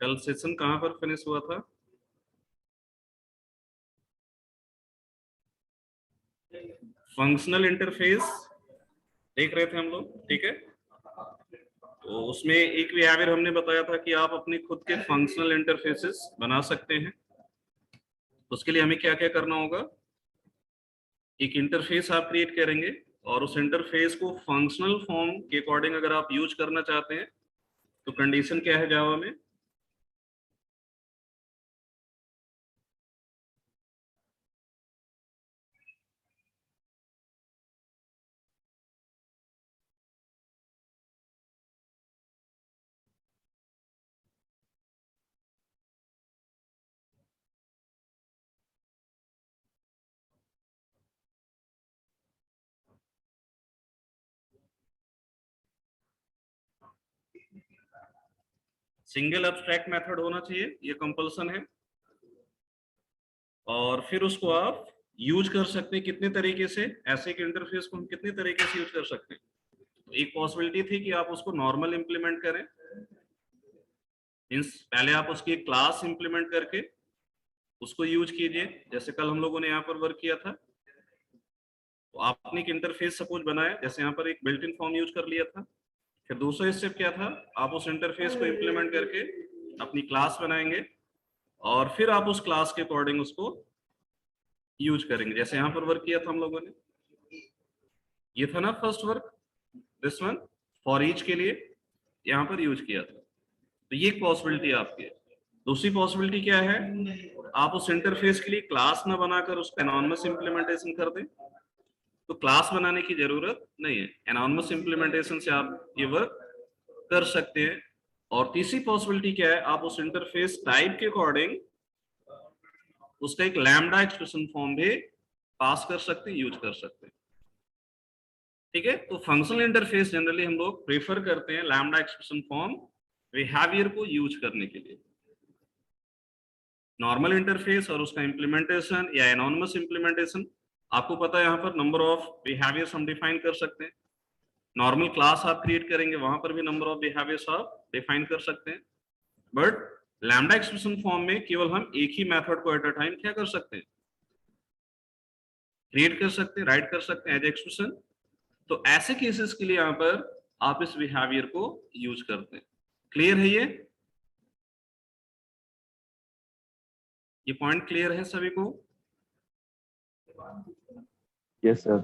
कल सेशन कहाँ पर फिनिश हुआ था? फंक्शनल इंटरफेस देख रहे थे हम लोग, ठीक है। तो उसमें एक बिहेवियर हमने बताया था कि आप अपने खुद के फंक्शनल इंटरफेसेस बना सकते हैं। उसके लिए हमें क्या क्या करना होगा? एक इंटरफेस आप क्रिएट करेंगे और उस इंटरफेस को फंक्शनल फॉर्म के अकॉर्डिंग अगर आप यूज करना चाहते हैं तो कंडीशन क्या है जावा में? सिंगल एब्स्ट्रैक्ट मेथड होना चाहिए, ये कंपल्सन है। और फिर उसको आप यूज कर सकते हैं कितने तरीके से, ऐसे एक इंटरफेस को हम कितने तरीके से यूज कर सकते हैं। तो एक पॉसिबिलिटी थी कि आप उसको नॉर्मल इंप्लीमेंट करें, मीन्स पहले आप उसकी एक क्लास इंप्लीमेंट करके उसको यूज कीजिए, जैसे कल हम लोगों ने यहाँ पर वर्क किया था। तो आपने एक इंटरफेस सपोज बनाया, जैसे यहाँ पर एक बिल्ट इन फॉर्म यूज कर लिया था। फिर दूसरा स्टेप क्या था? आप उस इंटरफेस को इंप्लीमेंट करके अपनी क्लास बनाएंगे और फिर आप उस क्लास के अकॉर्डिंग उसको यूज करेंगे, जैसे यहाँ पर वर्क किया था हम लोगों ने। ये था ना first work, this one for each के लिए यहाँ पर यूज किया था। तो ये एक पॉसिबिलिटी आपकी है। दूसरी पॉसिबिलिटी क्या है? आप उस इंटरफेस के लिए क्लास ना बनाकर उसका एनॉनमस इंप्लीमेंटेशन कर दें। तो क्लास बनाने की जरूरत नहीं है, एनॉनमस इंप्लीमेंटेशन से आप ये वर्क कर सकते हैं। और तीसरी पॉसिबिलिटी क्या है? आप उस इंटरफेस टाइप के अकॉर्डिंग उसका एक लैम्डा एक्सप्रेशन फॉर्म भी पास कर सकते हैं, यूज कर सकते हैं, ठीक है। तो फंक्शनल इंटरफेस जनरली हम लोग प्रेफर करते हैं लैम्डा एक्सप्रेशन फॉर्म बिहेवियर को यूज करने के लिए। नॉर्मल इंटरफेस और उसका इंप्लीमेंटेशन या एनॉनमस इंप्लीमेंटेशन, आपको पता है यहाँ पर नंबर ऑफ बिहेवियर्स हम डिफाइन कर सकते हैं। नॉर्मल क्लास आप क्रिएट करेंगे, वहां पर भी नंबर ऑफ बिहेवियर्स आप डिफाइन कर सकते हैं। बट लैम्डा एक्सप्रेशन फॉर्म में केवल हम एक ही मेथड को एट अ टाइम क्या कर सकते हैं? क्रिएट कर सकते हैं, राइट कर सकते हैं एज एक्सप्रेशन। तो ऐसे केसेस के लिए यहाँ पर आप इस बिहेवियर को यूज करते हैं। क्लियर है ये पॉइंट क्लियर है सभी को? Yes sir.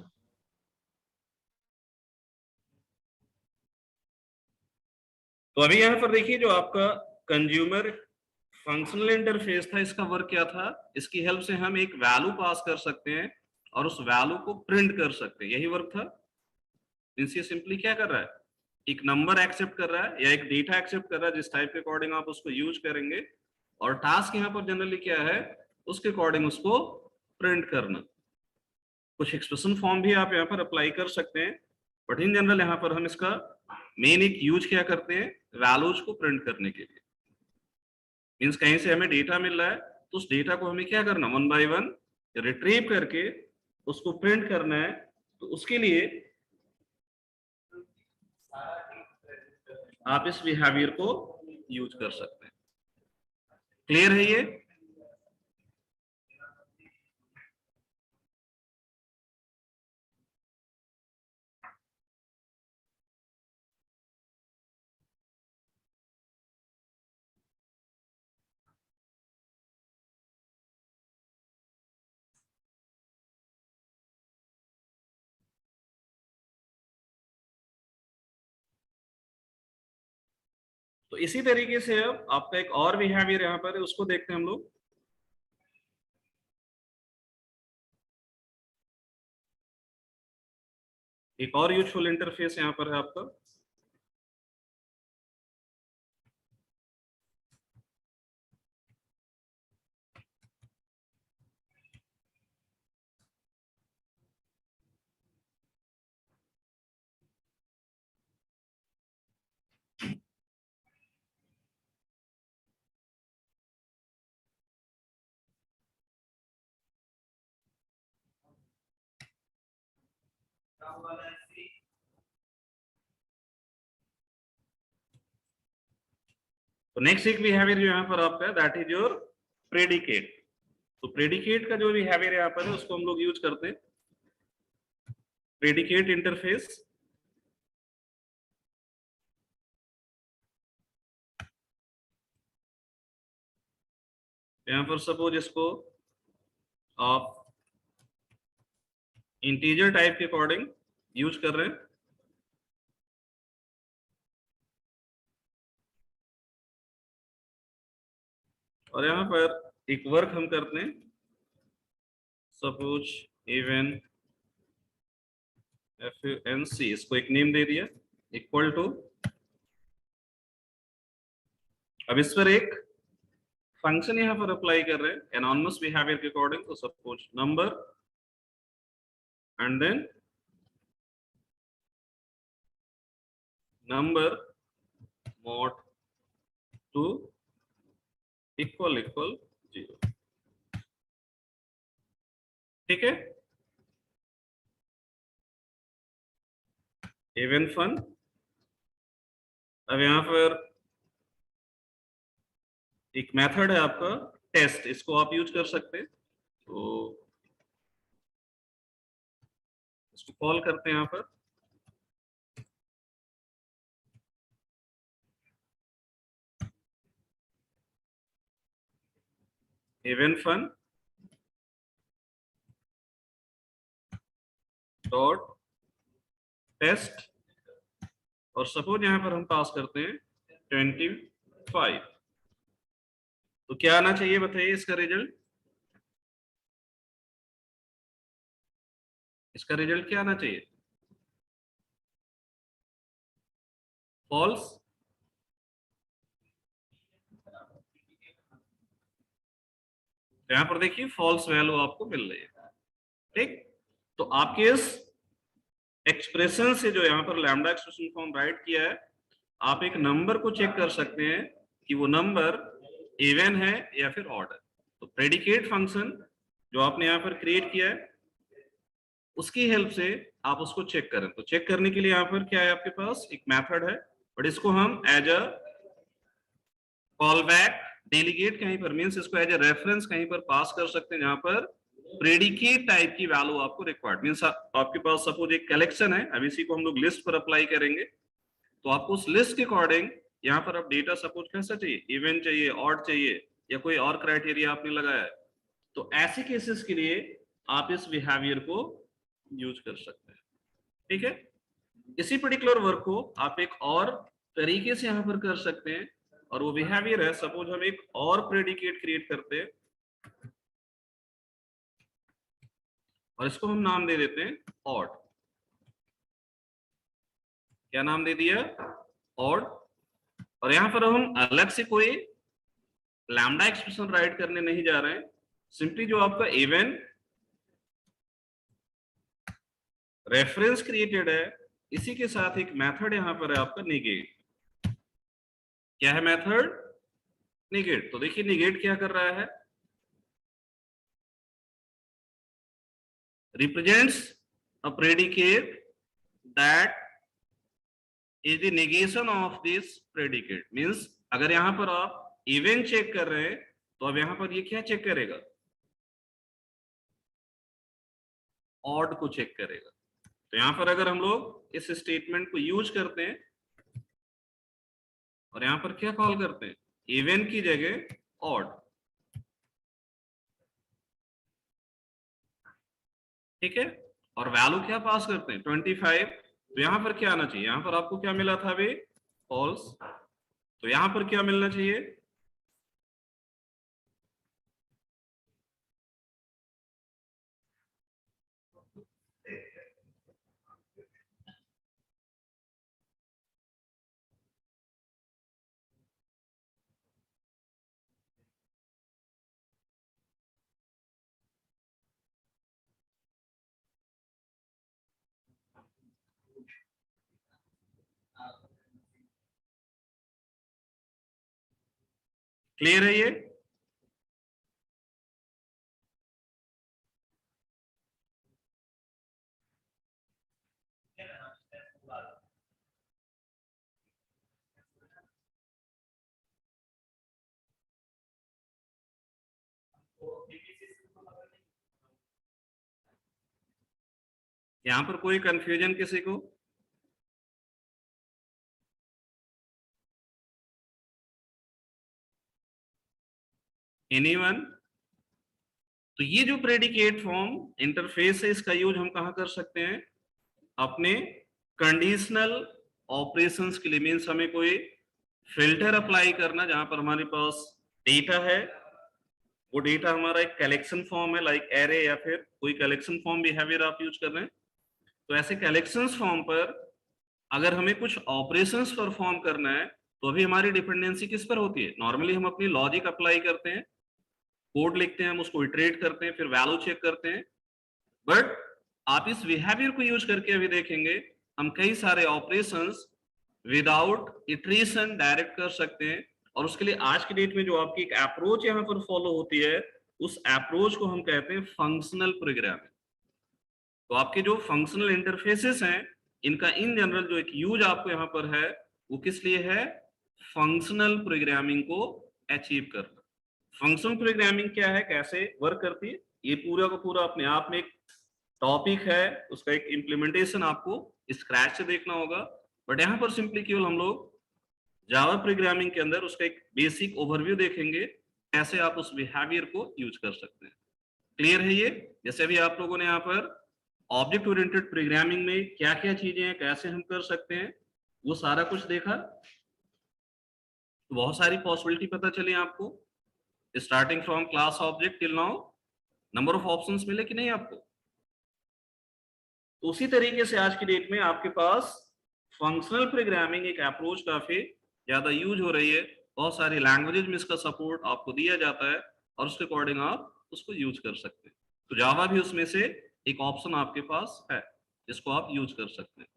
तो अभी यहाँ पर देखिए, जो आपका कंज्यूमर फंक्शनल इंटरफेस था, इसका वर्क क्या था? इसकी हेल्प से हम एक वैल्यू पास कर सकते हैं और उस वैल्यू को प्रिंट कर सकते हैं, यही वर्क था। मींस ये सिंपली क्या कर रहा है? एक नंबर एक्सेप्ट कर रहा है या एक डेटा एक्सेप्ट कर रहा है, जिस टाइप के अकॉर्डिंग आप उसको यूज करेंगे। और टास्क यहाँ पर जनरली क्या है? उसके अकॉर्डिंग उसको प्रिंट करना। कुछ एक्सप्रेशन फॉर्म भी आप यहाँ पर अप्लाई कर सकते हैं, बट इन जनरल यहाँ पर हम इसका मेन एक यूज क्या करते हैं? वैल्यूज को प्रिंट करने के लिए। मीन्स कहीं से हमें डेटा मिल रहा है तो उस डेटा को हमें क्या करना? वन बाय वन रिट्रीव करके उसको प्रिंट करना है। तो उसके लिए आप इस बिहेवियर को यूज कर सकते हैं। क्लियर है ये? तो इसी तरीके से अब आपका एक और बिहेवियर यहाँ पर है, उसको देखते हैं हम लोग। एक और यूजफुल इंटरफेस यहाँ पर है आपका। तो नेक्स्ट एक बिहेवियर जो यहाँ पर आपका है दैट इज योर प्रेडिकेट। तो प्रेडिकेट का जो बिहेवियर यहाँ पर है उसको हम लोग यूज करते हैं प्रेडिकेट इंटरफेस। यहाँ पर सपोज इसको आप इंटीजर टाइप के अकॉर्डिंग यूज कर रहे हैं, और यहाँ पर एक वर्क हम करते हैं सपोज इवन FNC, इसको एक नेम दे दिया इक्वल टू, अब इस पर एक फंक्शन यहाँ पर अप्लाई कर रहे हैं एनोनिमस बिहेवियर के अकॉर्डिंग। तो suppose number and then number mod two equal equal 0। ठीक है, इवन फन। अब यहाँ पर एक मेथड है आपका टेस्ट, इसको आप यूज कर सकते हैं। तो इसको कॉल करते हैं यहाँ पर इवन फन डॉट टेस्ट, और सपोज यहाँ पर हम पास करते हैं 25। तो क्या आना चाहिए बताइए इसका रिजल्ट? इसका रिजल्ट क्या आना चाहिए? फॉल्स। यहाँ पर देखिए फॉल्स वैल्यू आपको मिल रही है। ठीक, तो आपके इस एक्सप्रेशन से जो यहाँ पर लैम्डा एक्सप्रेशन फॉर्म राइट किया है, आप एक नंबर को चेक कर सकते हैं कि वो नंबर इवन है या फिर ऑड है। तो प्रेडिकेट फंक्शन जो आपने यहाँ पर क्रिएट किया है उसकी हेल्प से आप उसको चेक करें। तो चेक करने के लिए यहाँ पर क्या है आपके पास एक मेथड है, बट इसको हम as a call back delegate कहीं पर मीन्स इसको एज ए रेफरेंस कहीं पर पास कर सकते हैं जहां पर प्रेडिकेट टाइप की वैल्यू आपको रिक्वायर्ड मीन्स आपके पास सपोज एक कलेक्शन है, अब इसी को हम लोग लिस्ट पर अप्लाई करेंगे। तो आपको उस लिस्ट के अकॉर्डिंग यहाँ पर आप डेटा सपोज कैसा चाहिए, इवन चाहिए, ऑड चाहिए, या कोई और क्राइटेरिया आपने लगाया है, तो ऐसे केसेस के लिए आप इस बिहेवियर को यूज कर सकते हैं। ठीक है, इसी पर्टिकुलर वर्क को आप एक और तरीके से यहाँ पर कर सकते हैं, और वो बिहेवियर है सपोज हम एक और प्रेडिकेट क्रिएट करते हैं और इसको हम नाम दे देते हैं ऑड। क्या नाम दे दिया? ऑड। और यहां पर हम अलग से कोई लैम्डा एक्सप्रेशन राइट करने नहीं जा रहे हैं, सिंपली जो आपका इवन रेफरेंस क्रिएटेड है इसी के साथ एक मेथड यहां पर है आपका निगेट। क्या है मेथड? निगेट। तो देखिए निगेट क्या कर रहा है, represents a predicate that is the negation of this predicate। Means अगर यहां पर आप इवन चेक कर रहे हैं तो अब यहां पर ये क्या चेक करेगा? ऑड को चेक करेगा। तो यहां पर अगर हम लोग इस स्टेटमेंट को यूज करते हैं और यहां पर क्या कॉल करते हैं, इवन की जगह ऑड। ठीक है, और वैल्यू क्या पास करते हैं 25। तो यहां पर क्या आना चाहिए, यहां पर आपको क्या मिला था अभी? फॉल्स। तो यहां पर क्या मिलना चाहिए? क्लियर है ये? यहाँ पर कोई कंफ्यूजन किसी को? एनीवन? तो ये जो प्रेडिकेट फॉर्म इंटरफेस है, इसका यूज हम कहाँ कर सकते हैं? अपने कंडीशनल ऑपरेशंस के लिए। मीन्स हमें कोई फिल्टर अप्लाई करना, जहां पर हमारे पास डेटा है, वो डेटा हमारा एक कलेक्शन फॉर्म है, लाइक एरे या फिर कोई कलेक्शन फॉर्म बिहेवियर आप यूज कर रहे हैं। तो ऐसे कलेक्शन फॉर्म पर अगर हमें कुछ ऑपरेशंस परफॉर्म करना है, तो अभी हमारी डिपेंडेंसी किस पर होती है? नॉर्मली हम अपनी लॉजिक अप्लाई करते हैं, कोड लिखते हैं, हम उसको इटरेट करते हैं, फिर वैल्यू चेक करते हैं। बट आप इस बिहेवियर को यूज करके अभी देखेंगे, हम कई सारे ऑपरेशंस विदाउट इटरेशन डायरेक्ट कर सकते हैं। और उसके लिए आज की डेट में जो आपकी एक अप्रोच यहाँ पर फॉलो होती है, उस अप्रोच को हम कहते हैं फंक्शनल प्रोग्रामिंग। तो आपके जो फंक्शनल इंटरफेसेस हैं, इनका इन जनरल जो एक यूज आपको यहाँ पर है, वो किस लिए है? फंक्शनल प्रोग्रामिंग को अचीव करना। फंक्शनल प्रोग्रामिंग क्या है, कैसे वर्क करती है, ये पूरा का पूरा अपने आप में एक टॉपिक है, उसका एक इम्प्लीमेंटेशन आपको स्क्रैच से देखना होगा। बट यहाँ पर सिंपली केवल हम लोग जावा प्रोग्रामिंग के अंदर उसका एक बेसिक ओवरव्यू देखेंगे, कैसे आप उस बिहेवियर को यूज कर सकते हैं। क्लियर है ये? जैसे अभी आप लोगों ने यहाँ पर ऑब्जेक्ट ओरिएंटेड प्रोग्रामिंग में क्या क्या चीजें हैं, कैसे हम कर सकते हैं, वो सारा कुछ देखा। तो बहुत सारी पॉसिबिलिटी पता चली आपको, starting from class object till now. Number of options मिले कि नहीं आपको? तो उसी तरीके से आज की डेट में आपके पास फंक्शनल प्रोग्रामिंग एक अप्रोच काफी ज्यादा यूज हो रही है। बहुत सारी लैंग्वेजेस में इसका सपोर्ट आपको दिया जाता है, और उसके अकॉर्डिंग आप उसको यूज कर सकते हैं। तो जावा भी उसमें से एक ऑप्शन आपके पास है, जिसको आप यूज कर सकते हैं।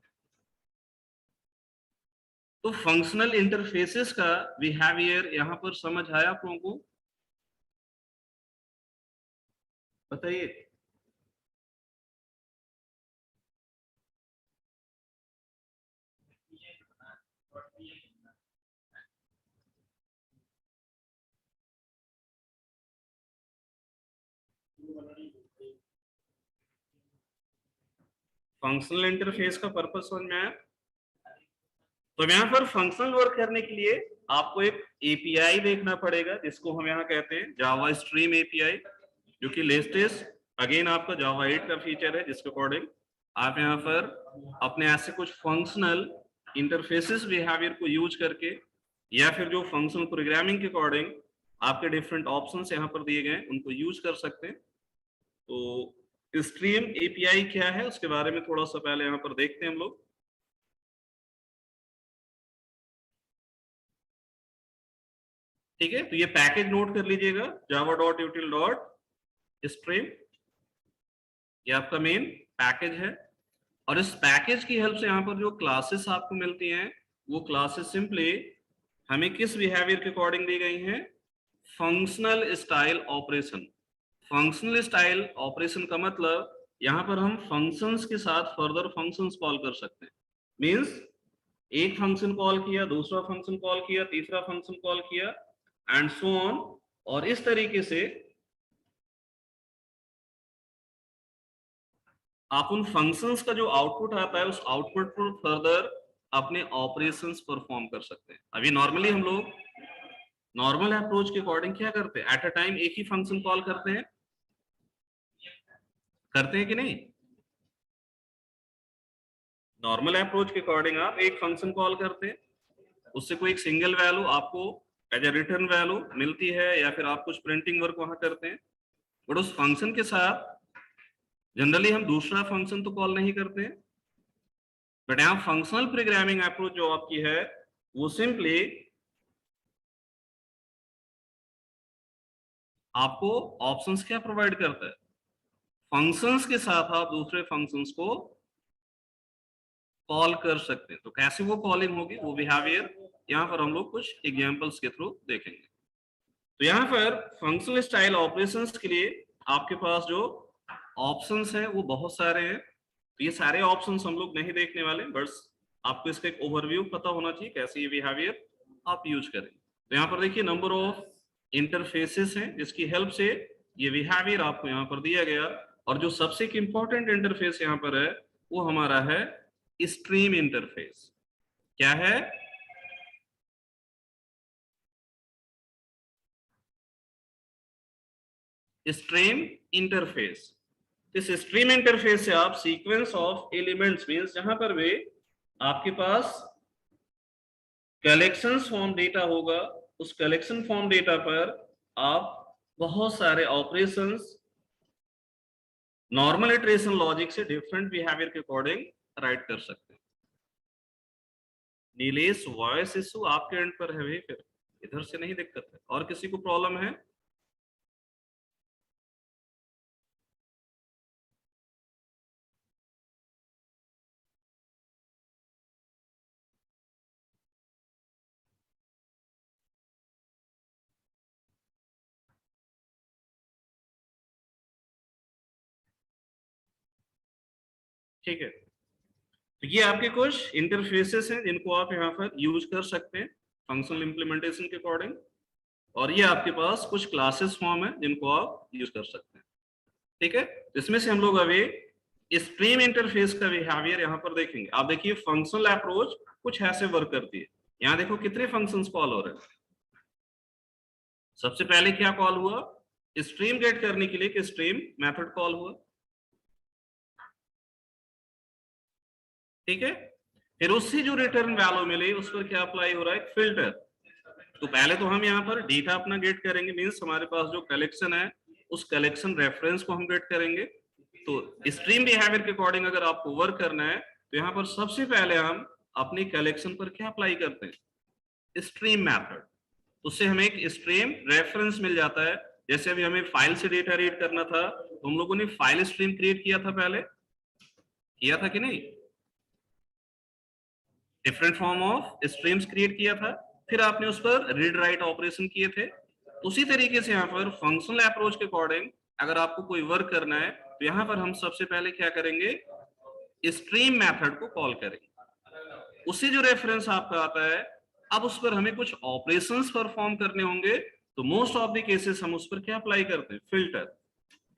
तो फंक्शनल इंटरफेसेस का बिहेवियर यहाँ पर समझ आया आप लोगों को? बताइए। फंक्शनल इंटरफेस का पर्पस समझ में आया? तो यहाँ पर फंक्शनल वर्क करने के लिए आपको एक एपीआई देखना पड़ेगा, जिसको हम यहाँ कहते हैं जावा स्ट्रीम एपीआई, जो कि लेटेस्ट अगेन आपका जावा 8 का फीचर है, जिसके अकॉर्डिंग आप यहाँ पर अपने ऐसे कुछ फंक्शनल इंटरफेसेस बिहेवियर को यूज करके, या फिर जो फंक्शनल प्रोग्रामिंग के अकॉर्डिंग आपके डिफरेंट ऑप्शंस यहाँ पर दिए गए, उनको यूज कर सकते हैं। तो स्ट्रीम एपीआई क्या है, उसके बारे में थोड़ा सा पहले यहाँ पर देखते हैं हम लोग। ठीक है, तो ये पैकेज नोट कर लीजिएगा, java.util.stream, ये आपका मेन पैकेज है। और इस पैकेज की हेल्प से यहाँ पर जो क्लासेस आपको मिलती हैं, वो क्लासेस सिंपली हमें किस बिहेवियर के अकॉर्डिंग दी गई हैं? Functional style operation. Functional style operation का मतलब यहाँ पर हम फंक्शंस के साथ फर्दर फंक्शंस कॉल कर सकते हैं। मींस एक फंक्शन कॉल किया, दूसरा फंक्शन कॉल किया, तीसरा फंक्शन कॉल किया, एंड सो ऑन। और इस तरीके से आप उन फंक्शंस का जो आउटपुट आता है, उस आउटपुट पर फर्दर अपने ऑपरेशंस परफॉर्म कर सकते हैं। अभी नॉर्मली हम लोग नॉर्मल अप्रोच के अकॉर्डिंग क्या करते हैं? एट अ टाइम एक ही फंक्शन कॉल करते हैं कि नहीं? नॉर्मल अप्रोच के अकॉर्डिंग आप एक फंक्शन कॉल करते हैं, उससे कोई एक सिंगल वैल्यू आपको एज ए रिटर्न वैल्यू मिलती है, या फिर आप कुछ प्रिंटिंग वर्क वहां करते हैं। बट उस फंक्शन के साथ जनरली हम दूसरा फंक्शन तो कॉल नहीं करते हैं। बट यहाँ फंक्शनल प्रोग्रामिंग अप्रोच जो आपकी है, वो सिंपली आपको ऑप्शंस क्या प्रोवाइड करता है? फंक्शंस के साथ आप दूसरे फंक्शंस को कॉल कर सकते हैं। तो कैसे वो कॉलिंग होगी, वो बिहेवियर यहाँ पर हम लोग कुछ एग्जांपल्स के थ्रू देखेंगे। तो यहाँ पर फंक्शनल स्टाइल ऑपरेशंस के लिए आपके पास जो ऑप्शंस हैं, वो बहुत सारे हैं। तो ये सारे ऑप्शंस हम लोग नहीं देखने वाले, बस आपको इसका एक ओवरव्यू पता होना चाहिए, कैसे ये बिहेवियर आप यूज करें। तो यहाँ पर देखिए नंबर ऑफ इंटरफेसेस हैं, जिसकी हेल्प से ये बिहेवियर आपको यहाँ पर दिया गया। और जो सबसे एक इंपॉर्टेंट इंटरफेस यहाँ पर है, वो हमारा है स्ट्रीम इंटरफेस। क्या है? Stream interface. इस स्ट्रीम इंटरफेस से आप सीक्वेंस ऑफ एलिमेंट्स मींस जहां पर भी आपके पास कलेक्शन फॉर्म डेटा होगा, उस कलेक्शन फॉर्म डेटा पर आप बहुत सारे ऑपरेशंस नॉर्मल इटरेशन लॉजिक से डिफरेंट बिहेवियर के अकॉर्डिंग राइट कर सकते हैं। नीलेश वॉइस इशू आपके एंड पर है भाई, फिर इधर से नहीं दिक्कत है, और किसी को प्रॉब्लम है? ठीक है, तो ये आपके कुछ इंटरफेसेस हैं जिनको आप यहाँ पर यूज कर सकते हैं फंक्शनल इंप्लीमेंटेशन के अकॉर्डिंग, और ये आपके पास कुछ क्लासेस फॉर्म है जिनको आप यूज कर सकते हैं। ठीक है, तो इसमें से हम लोग अभी स्ट्रीम इंटरफेस का बिहेवियर यहाँ पर देखेंगे। आप देखिए फंक्शनल अप्रोच कुछ ऐसे वर्क करती है। यहाँ देखो कितने फंक्शंस कॉल हो रहे हैं। सबसे पहले क्या कॉल हुआ? स्ट्रीम गेट करने के लिए कि स्ट्रीम मेथड कॉल हुआ। ठीक है, फिर उससे जो रिटर्न वैल्यू मिले उस पर क्या अप्लाई हो रहा है? फिल्टर। तो पहले तो हम यहाँ पर डेटा अपना गेट करेंगे, मीन्स हमारे पास जो कलेक्शन है उस कलेक्शन रेफरेंस को हम गेट करेंगे। तो स्ट्रीम बिहेवियर के अकॉर्डिंग अगर आपको वर्क करना है तो यहाँ पर सबसे पहले हम अपनी कलेक्शन पर क्या अप्लाई करते हैं? Stream method. उससे हमें एक स्ट्रीम रेफरेंस मिल जाता है। जैसे अभी हमें फाइल से डेटा रीड करना था तो हम लोगों ने फाइल स्ट्रीम क्रिएट किया था, पहले किया था कि नहीं? Different form of streams create किया था, फिर आपने उस पर रीड राइट ऑपरेशन किए थे। उसी तरीके से यहाँ पर फंक्शनल अप्रोच के अकॉर्डिंग अगर आपको कोई वर्क करना है तो यहाँ पर हम सबसे पहले क्या करेंगे? स्ट्रीम मेथड को कॉल करेंगे। उससे जो रेफरेंस आपका आता है, अब उस पर हमें कुछ ऑपरेशंस परफॉर्म करने होंगे, तो मोस्ट ऑफ द केसेस हम उस पर क्या अप्लाई करते हैं? फिल्टर।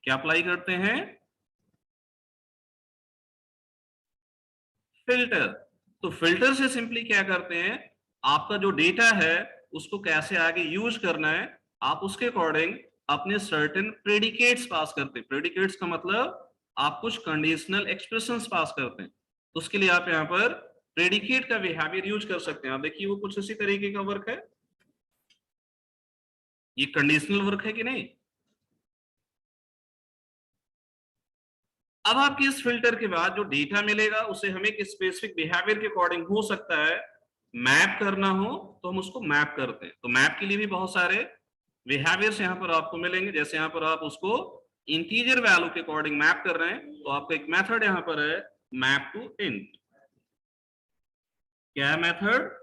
क्या अप्लाई करते हैं? फिल्टर। तो फिल्टर से सिंपली क्या करते हैं, आपका जो डेटा है उसको कैसे आगे यूज करना है, आप उसके अकॉर्डिंग अपने सर्टेन प्रेडिकेट्स पास करते हैं। प्रेडिकेट्स का मतलब आप कुछ कंडीशनल एक्सप्रेशंस पास करते हैं। तो उसके लिए आप यहाँ पर प्रेडिकेट का बिहेवियर यूज कर सकते हैं। आप देखिए वो कुछ इसी तरीके का वर्क है। ये कंडीशनल वर्क है कि नहीं? अब आपके इस फिल्टर के बाद जो डेटा मिलेगा उसे हमें एक स्पेसिफिक बिहेवियर के अकॉर्डिंग हो सकता है मैप करना हो, तो हम उसको मैप करते हैं। तो मैप के लिए भी बहुत सारे बिहेवियर्स यहाँ पर आपको मिलेंगे। जैसे यहाँ पर आप उसको इंटीजर वैल्यू के अकॉर्डिंग मैप कर रहे हैं, तो आपका एक मेथड यहाँ पर है मैप टू इंट। क्या है मेथड?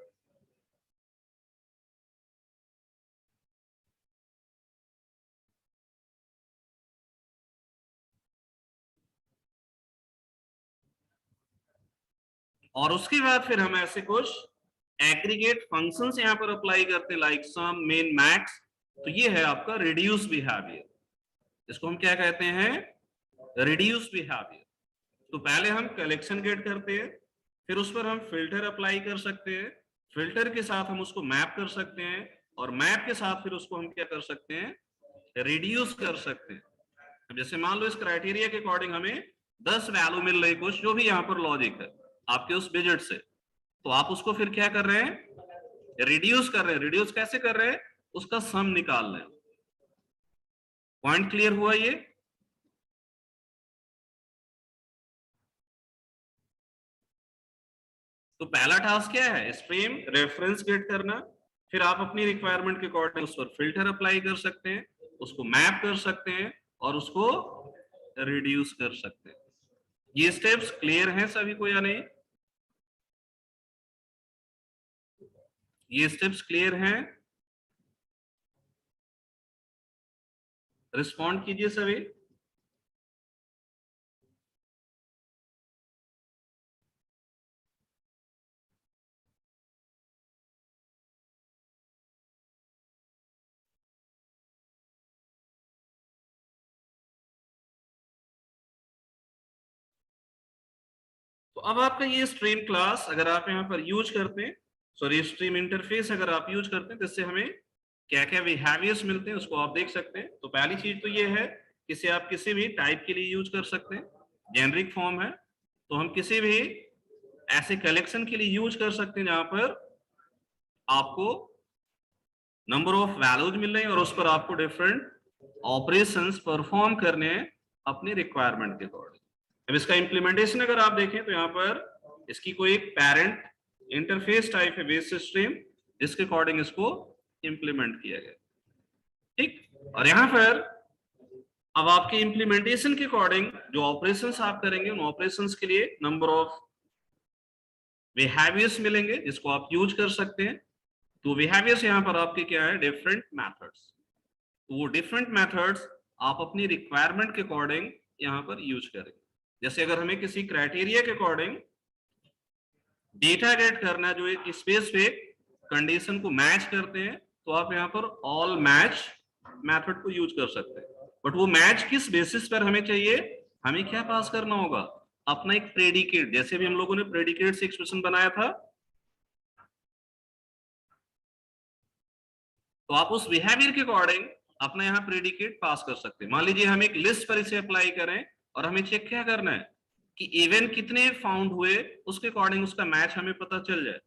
और उसके बाद फिर हम ऐसे कुछ एग्रीगेट फंक्शंस यहाँ पर अप्लाई करते हैं लाइक सम मेन मैक्स। तो ये है आपका रिड्यूस बिहेवियर। इसको हम क्या कहते हैं? Reduce behaviour. तो पहले हम कलेक्शन गेट करते हैं, फिर उस पर हम फिल्टर अप्लाई कर सकते हैं, फिल्टर के साथ हम उसको मैप कर सकते हैं, और मैप के साथ फिर उसको हम क्या कर सकते हैं? रिड्यूस कर सकते हैं। अब जैसे मान लो इस क्राइटेरिया के अकॉर्डिंग हमें 10 वैल्यू मिल रही कुछ, जो भी यहाँ पर लॉजिक है आपके उस डिजिट से, तो आप उसको फिर क्या कर रहे हैं? रिड्यूस कर रहे हैं। रिड्यूस कैसे कर रहे हैं? उसका सम निकाल रहे हैं। पॉइंट क्लियर हुआ ये? तो पहला टास्क क्या है? स्ट्रीम रेफरेंस गेट करना। फिर आप अपनी रिक्वायरमेंट के अकॉर्डिंग उस पर फिल्टर अप्लाई कर सकते हैं, उसको मैप कर सकते हैं, और उसको रिड्यूस कर सकते हैं। ये स्टेप्स क्लियर हैं सभी को या नहीं? ये स्टेप्स क्लियर हैं? रिस्पॉन्ड कीजिए सभी। अब आपका ये स्ट्रीम क्लास अगर आप यहाँ पर यूज करते हैं, सॉरी स्ट्रीम इंटरफेस अगर आप यूज करते हैं तो इससे हमें क्या क्या बिहेवियर्स मिलते हैं उसको आप देख सकते हैं। तो पहली चीज तो ये है कि इसे आप किसी भी टाइप के लिए यूज कर सकते हैं, जेनरिक फॉर्म है, तो हम किसी भी ऐसे कलेक्शन के लिए यूज कर सकते हैं जहां पर आपको नंबर ऑफ वैल्यूज मिल रहे हैं और उस पर आपको डिफरेंट ऑपरेशंस परफॉर्म करने हैं अपने रिक्वायरमेंट के अकॉर्डिंग। अब इसका इम्प्लीमेंटेशन अगर आप देखें तो यहाँ पर इसकी कोई एक पेरेंट इंटरफेस टाइप है बेस स्ट्रीम, जिसके अकॉर्डिंग इसको इंप्लीमेंट किया गया। ठीक, और यहाँ पर अब आपके इंप्लीमेंटेशन के अकॉर्डिंग जो ऑपरेशंस आप करेंगे उन ऑपरेशंस के लिए नंबर ऑफ बिहेवियर्स मिलेंगे जिसको आप यूज कर सकते हैं। तो बिहेवियर्स यहाँ पर आपके क्या है, डिफरेंट मेथड्स। वो डिफरेंट मेथड्स आप अपनी रिक्वायरमेंट के अकॉर्डिंग यहाँ पर यूज करेंगे। जैसे अगर हमें किसी क्राइटेरिया के अकॉर्डिंग डेटा गेट करना है जो एक स्पेसिफिक कंडीशन को मैच करते हैं, तो आप यहाँ पर ऑल मैच मेथड को यूज कर सकते हैं। बट वो मैच किस बेसिस पर हमें चाहिए, हमें क्या पास करना होगा, अपना एक प्रेडिकेट। जैसे भी हम लोगों ने प्रेडिकेट से एक्सप्रेशन बनाया था, तो आप उस बिहेवियर के अकॉर्डिंग अपना यहाँ प्रेडिकेट पास कर सकते हैं। मान लीजिए हम एक लिस्ट पर इसे अप्लाई करें और हमें चेक क्या करना है कि इवेंट कितने फाउंड हुए, उसके अकॉर्डिंग उसका मैच हमें पता चल जाए,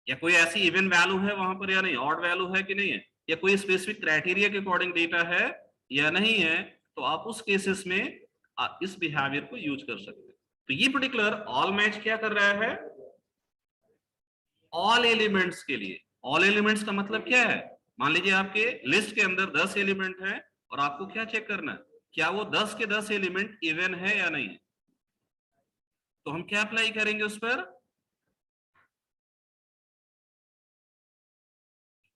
या कोई ऐसी इवेंट वैल्यू है वहां पर या नहीं, ऑड वैल्यू है कि नहीं है, या कोई स्पेसिफिक क्राइटेरिया के अकॉर्डिंग डेटा है या नहीं है, तो आप उस केसेस में इस बिहेवियर को यूज कर सकते हैं। तो ये पर्टिकुलर ऑल मैच क्या कर रहा है, ऑल एलिमेंट्स के लिए। ऑल एलिमेंट्स का मतलब क्या है, मान लीजिए आपके लिस्ट के अंदर 10 एलिमेंट है और आपको क्या चेक करना है, क्या वो 10 के 10 एलिमेंट इवन है या नहीं है। तो हम क्या अप्लाई करेंगे उस पर,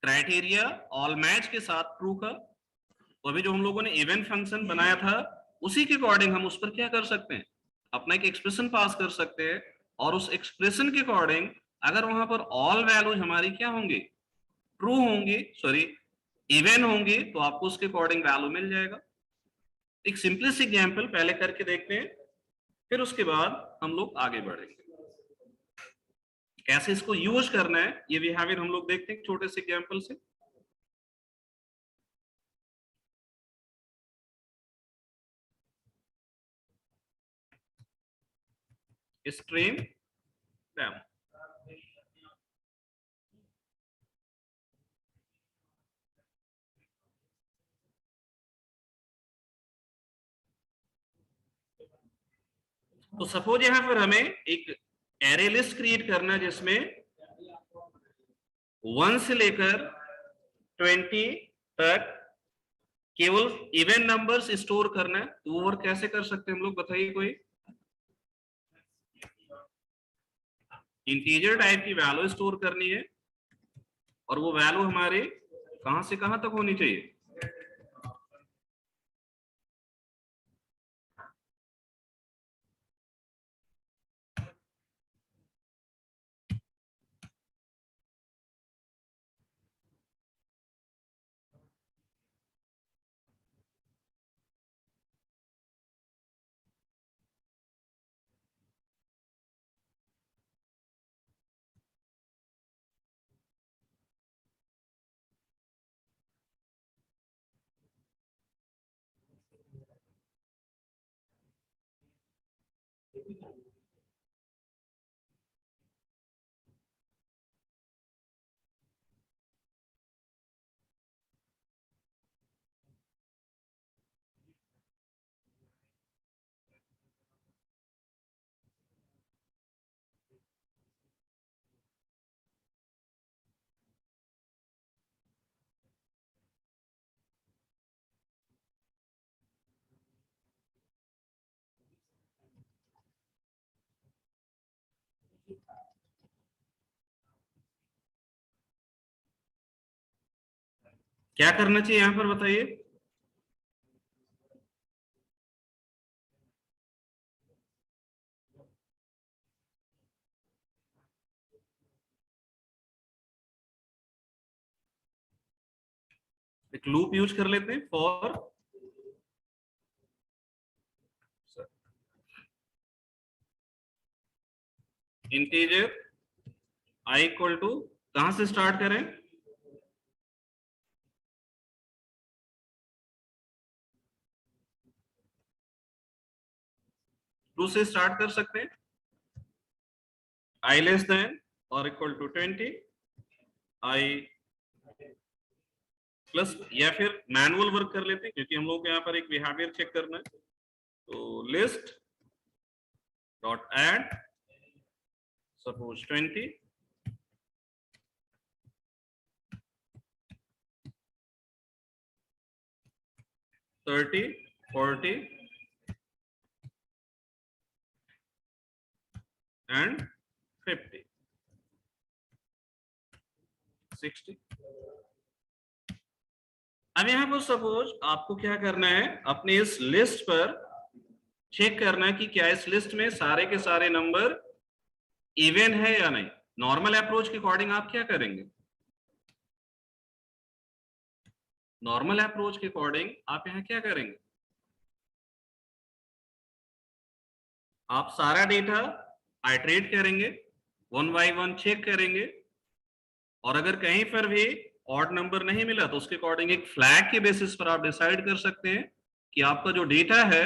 क्राइटेरिया ऑल मैच के साथ ट्रू का। तो अभी जो हम लोगों ने इवेंट फंक्शन बनाया था उसी के अकॉर्डिंग हम उस पर क्या कर सकते हैं, अपना एक एक्सप्रेशन पास कर सकते हैं, और उस एक्सप्रेशन के अकॉर्डिंग अगर वहां पर ऑल वैल्यूज हमारी क्या होंगी, ट्रू होंगी, सॉरी इवन होंगी, तो आपको उसके अकॉर्डिंग वैल्यू मिल जाएगा। एक सिंपलेस्ट एग्जांपल पहले करके देखते हैं, फिर उसके बाद हम लोग आगे बढ़ेंगे। कैसे इसको यूज करना है ये बिहेवियर हम लोग देखते हैं छोटे से एग्जांपल से। Stream demo. तो सपोज यहां पर हमें एक एरे लिस्ट क्रिएट करना है जिसमें 1 से लेकर 20 तक केवल इवन नंबर्स स्टोर करना है। तो वो वर्क कैसे कर सकते हैं हम लोग, बताइए कोई। इंटीजर टाइप की वैल्यू स्टोर करनी है और वो वैल्यू हमारे कहां से कहां तक होनी चाहिए, क्या करना चाहिए यहां पर बताइए। एक लूप यूज कर लेते हैं for, integer i equal to, कहां से स्टार्ट करें? टू से स्टार्ट कर सकते हैं। i लेस देन और इक्वल टू 20, i प्लस, या फिर मैनुअल वर्क कर लेते हैं क्योंकि हम लोग को यहाँ पर एक बिहेवियर चेक करना है। तो list dot add suppose 20, 30, 40 and 50, 60। अब यहाँ पर सपोज आपको क्या करना है, अपने इस लिस्ट पर चेक करना है कि क्या इस लिस्ट में सारे के सारे नंबर इवन है या नहीं। नॉर्मल अप्रोच के अकॉर्डिंग आप क्या करेंगे? नॉर्मल अप्रोच के अकॉर्डिंग आप यहाँ क्या करेंगे? आप सारा डेटा आइटरेट करेंगे, वन बाय वन चेक करेंगे, और अगर कहीं पर भी ऑड नंबर नहीं मिला तो उसके अकॉर्डिंग एक फ्लैग के बेसिस पर आप डिसाइड कर सकते हैं कि आपका जो डेटा है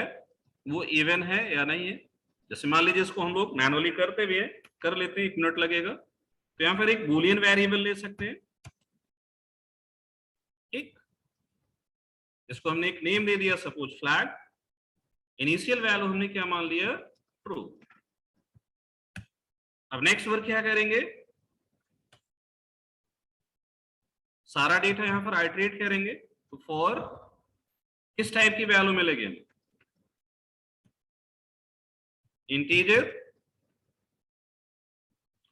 वो इवन है या नहीं है। जैसे मान लीजिए इसको हम लोग मैनुअली करते हुए कर लेते हैं, 1 मिनट लगेगा। तो यहाँ पर एक बूलियन वेरिएबल ले सकते हैं, ठीक, इसको हमने एक नेम दे दिया सपोज फ्लैग। इनिशियल वैल्यू हमने क्या मान लिया? ट्रू। अब नेक्स्ट वर्क क्या करेंगे? सारा डेटा यहां पर आइटरेट करेंगे। तो फॉर किस टाइप की वैल्यू मिलेगी हमें? Integer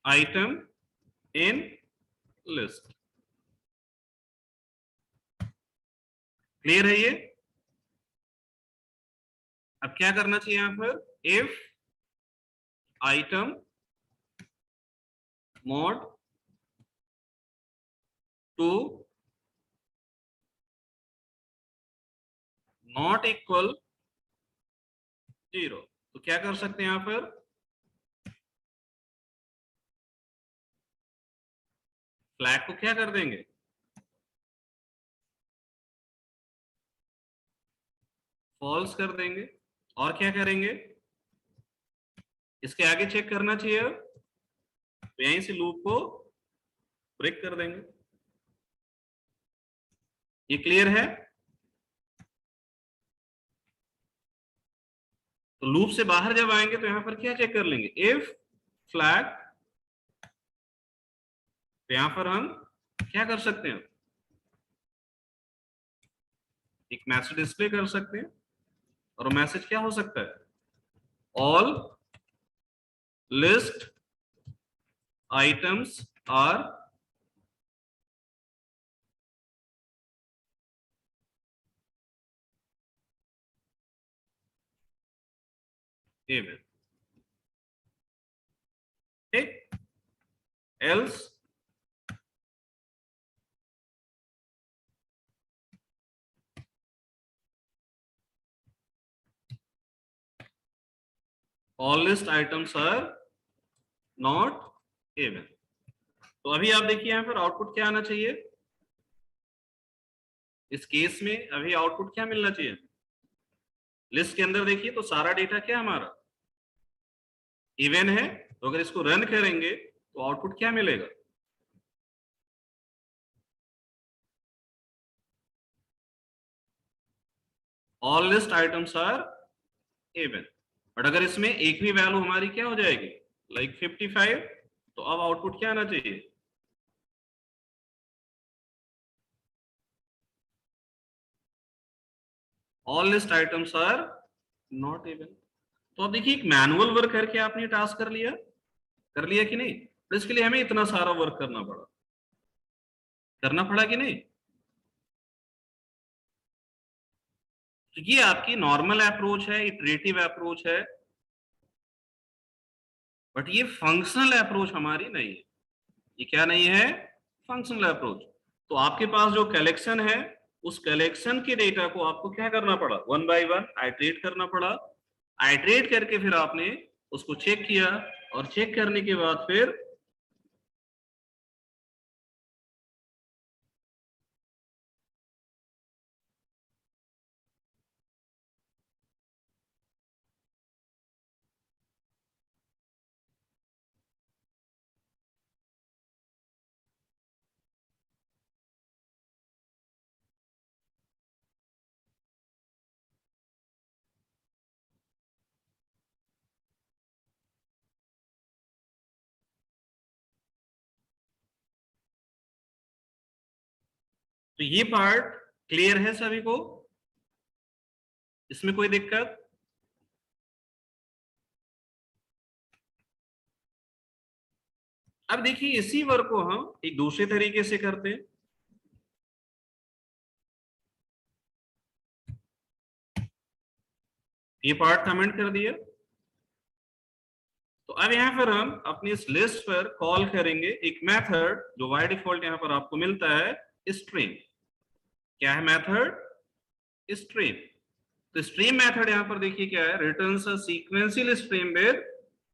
item in list. Clear है ये? अब क्या करना चाहिए यहां पर? If item mod two not equal 0, तो क्या कर सकते हैं यहां पर? फ्लैग को क्या कर देंगे? फॉल्स कर देंगे। और क्या करेंगे? इसके आगे चेक करना चाहिए, तो यहीं से लूप को ब्रेक कर देंगे। ये क्लियर है? तो लूप से बाहर जब आएंगे तो यहां पर क्या चेक कर लेंगे? इफ फ्लैग, तो यहां पर हम क्या कर सकते हैं? एक मैसेज डिस्प्ले कर सकते हैं, और मैसेज क्या हो सकता है? All list items are even, ठीक, else all list items are not even. तो अभी आप देखिए यहां पर आउटपुट क्या आना चाहिए? इस केस में अभी आउटपुट क्या मिलना चाहिए? लिस्ट के अंदर देखिए तो सारा डेटा क्या हमारा इवन है। तो अगर इसको रन करेंगे तो आउटपुट क्या मिलेगा? All list items are even. But अगर इसमें एक भी वैल्यू हमारी क्या हो जाएगी, लाइक 55, तो अब आउटपुट क्या आना चाहिए? All list items are not even. तो अब देखिए, एक मैनुअल वर्क करके आपने टास्क कर लिया कि नहीं? तो इसके लिए हमें इतना सारा वर्क करना पड़ा कि नहीं? तो ये आपकी नॉर्मल अप्रोच है, इटरेटिव अप्रोच है, बट ये फंक्शनल अप्रोच हमारी नहीं है। ये क्या नहीं है? Functional approach. तो आपके पास जो कलेक्शन है, उस कलेक्शन के डेटा को आपको क्या करना पड़ा? वन बाय वन आइटरेट करना पड़ा। आइटरेट करके फिर आपने उसको चेक किया, और चेक करने के बाद फिर तो ये पार्ट क्लियर है सभी को? इसमें कोई दिक्कत? अब देखिए इसी वर्क को हम एक दूसरे तरीके से करते हैं। ये पार्ट कमेंट कर दिया। तो अब यहां पर हम अपनी इस लिस्ट पर कॉल करेंगे एक मेथड जो बाय डिफॉल्ट यहां पर आपको मिलता है, स्ट्रीम। क्या है मेथड? स्ट्रीम। तो स्ट्रीम मेथड यहां पर देखिए क्या है, returns a sequential stream with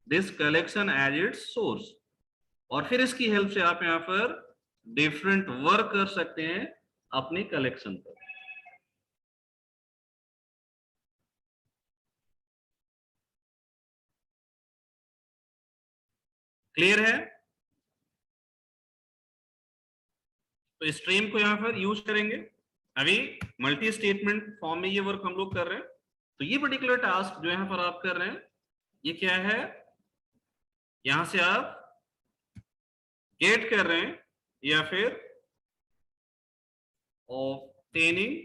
this collection as its source. और फिर इसकी हेल्प से आप यहां पर डिफरेंट वर्क कर सकते हैं अपने कलेक्शन पर। क्लियर है? तो स्ट्रीम को यहां पर यूज करेंगे। अभी मल्टी स्टेटमेंट फॉर्म में ये वर्क हम लोग कर रहे हैं। तो ये पर्टिकुलर टास्क जो यहां पर आप कर रहे हैं, ये क्या है? यहां से आप गेट कर रहे हैं या फिर obtaining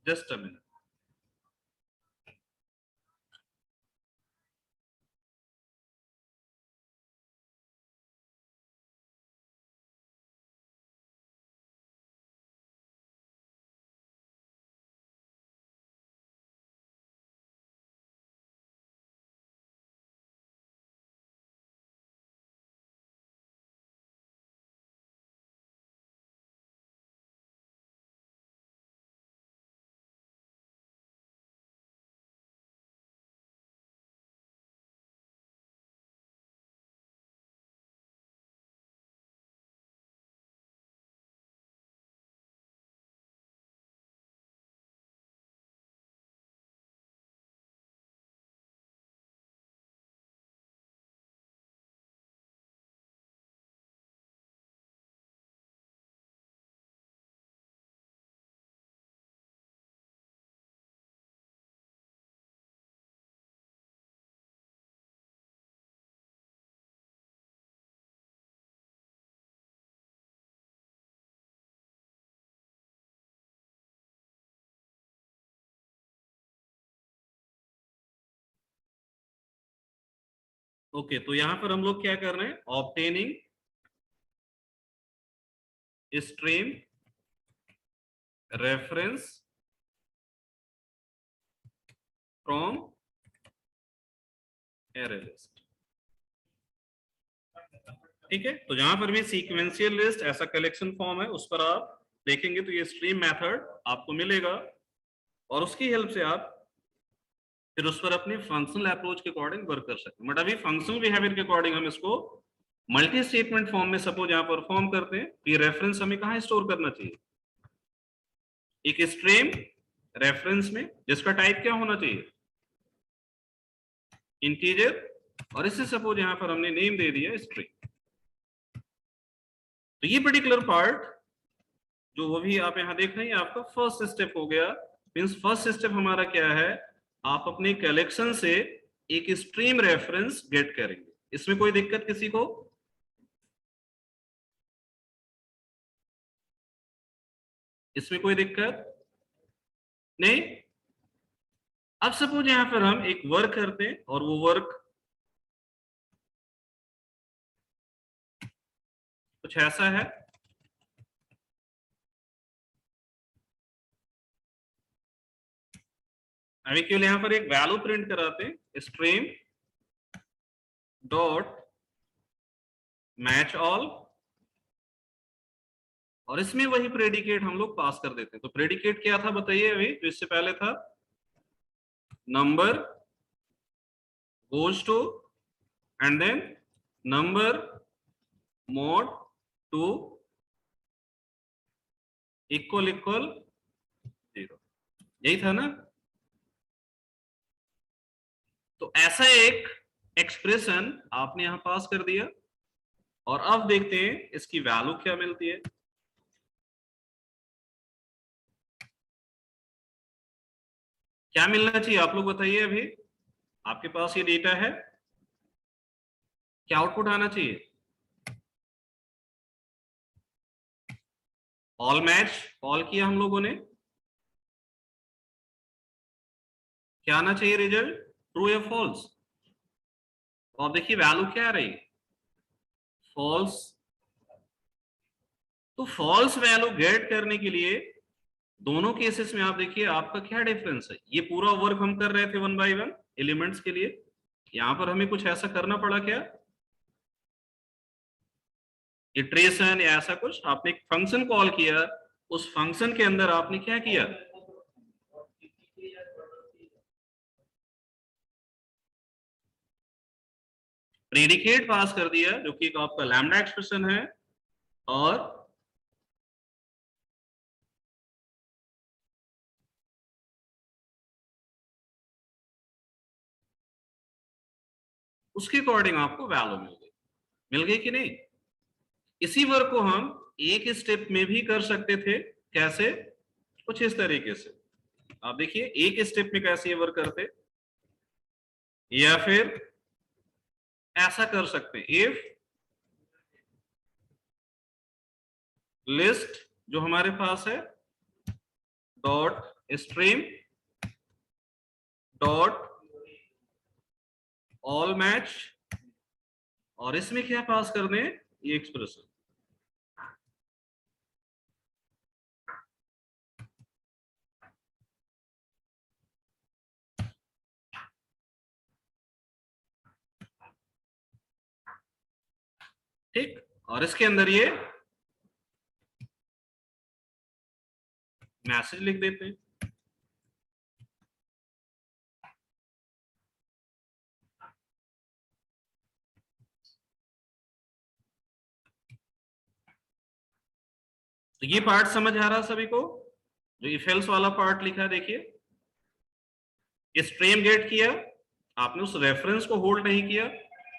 just a minute. Okay, तो यहां पर हम लोग क्या कर रहे हैं? Obtaining stream reference from array list. ठीक है, तो जहां पर भी सीक्वेंशियल लिस्ट ऐसा कलेक्शन फॉर्म है उस पर आप देखेंगे तो ये स्ट्रीम मेथड आपको मिलेगा। और उसकी हेल्प से आप फिर उस पर अपनी फंक्शनल अप्रोच के अकॉर्डिंग वर्क कर सकते हैं। बट अभी फंक्शनल बिहेवियर के अकॉर्डिंग हम इसको मल्टी स्टेटमेंट फॉर्म में सपोज यहां पर फॉर्म करते हैं, तो ये रेफरेंस हमें कहां स्टोर करना चाहिए? एक स्ट्रीम रेफरेंस में, जिसका टाइप क्या होना चाहिए? इंटीजर। और इससे सपोज यहां पर हमने नेम दे दिया स्ट्रिंग। तो ये पर्टिकुलर पार्ट जो वो भी आप यहां देख रहे हैं आपका फर्स्ट स्टेप हो गया। मींस फर्स्ट स्टेप हमारा क्या है? आप अपने कलेक्शन से एक स्ट्रीम रेफरेंस गेट करेंगे। इसमें कोई दिक्कत किसी को? इसमें कोई दिक्कत नहीं? अब सपोज यहां पर हम एक वर्क करते हैं और वो वर्क कुछ ऐसा है। अभी केवल यहां पर एक वैल्यू प्रिंट कराते हैं, स्ट्रीम डॉट मैच ऑल और इसमें वही प्रेडिकेट हम लोग पास कर देते हैं। तो प्रेडिकेट क्या था बताइए अभी, जो इससे पहले था, number goes to and then number mod two equal equal 0, यही था ना। तो ऐसा एक एक्सप्रेशन आपने यहां पास कर दिया, और अब देखते हैं इसकी वैल्यू क्या मिलती है। क्या मिलना चाहिए आप लोग बताइए, अभी आपके पास ये डेटा है, क्या आउटपुट आना चाहिए? ऑल मैच कॉल किया हम लोगों ने, क्या आना चाहिए रिजल्ट, ट्रू या फॉल्स? तो आप देखिए वैल्यू क्या आ रही है, फॉल्स। तो फॉल्स वैल्यू गेट करने के लिए दोनों केसेस में आप देखिए आपका क्या डिफरेंस है। ये पूरा वर्क हम कर रहे थे वन बाय वन एलिमेंट्स के लिए, यहां पर हमें कुछ ऐसा करना पड़ा क्या, इटरेशन या ऐसा कुछ? आपने एक फंक्शन कॉल किया, उस फंक्शन के अंदर आपने क्या किया, प्रेडिकेट पास कर दिया, जो कि आपका लैम्डा एक्सप्रेशन है, और उसके अकॉर्डिंग आपको वैल्यू मिल गई कि नहीं। इसी वर्क को हम एक स्टेप में भी कर सकते थे, कैसे, कुछ इस तरीके से। आप देखिए एक स्टेप में कैसे ये वर्क करते, या फिर ऐसा कर सकते हैं, इफ लिस्ट जो हमारे पास है dot stream dot all match, और इसमें क्या पास कर दें, ये एक्सप्रेशन। ठीक, और इसके अंदर ये मैसेज लिख देते हैं। तो ये पार्ट समझ आ रहा सभी को, जो इफ एल्स वाला पार्ट लिखा, देखिए स्ट्रीम गेट किया आपने, उस रेफरेंस को होल्ड नहीं किया,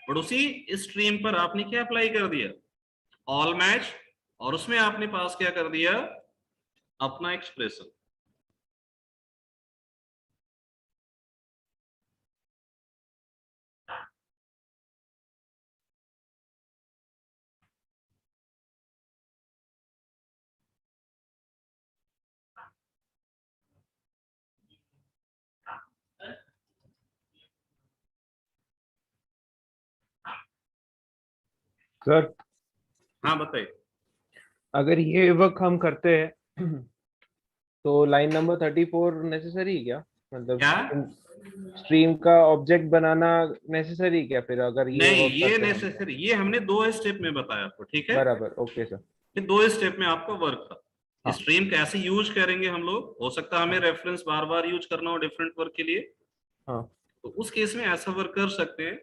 और उसी स्ट्रीम पर आपने क्या अप्लाई कर दिया, ऑल मैच, और उसमें आपने पास क्या कर दिया, अपना एक्सप्रेशन। सर हाँ बताइए। अगर ये वर्क हम करते हैं तो लाइन नंबर 34 नेसेसरी क्या, मतलब क्या? स्ट्रीम का ऑब्जेक्ट बनाना नेसेसरी क्या फिर, अगर ये नहीं, वर्क ये करते हैं हम? नेसेसरी, ये हमने 2 स्टेप में बताया आपको, ठीक है। बराबर, ओके सर। ये 2 स्टेप में आपका वर्क था। हाँ स्ट्रीम कैसे यूज करेंगे हम लोग, हो सकता है हमें हाँ रेफरेंस बार बार यूज करना हो डिफरेंट वर्क के लिए, हाँ। तो उस केस में ऐसा वर्क कर सकते हैं,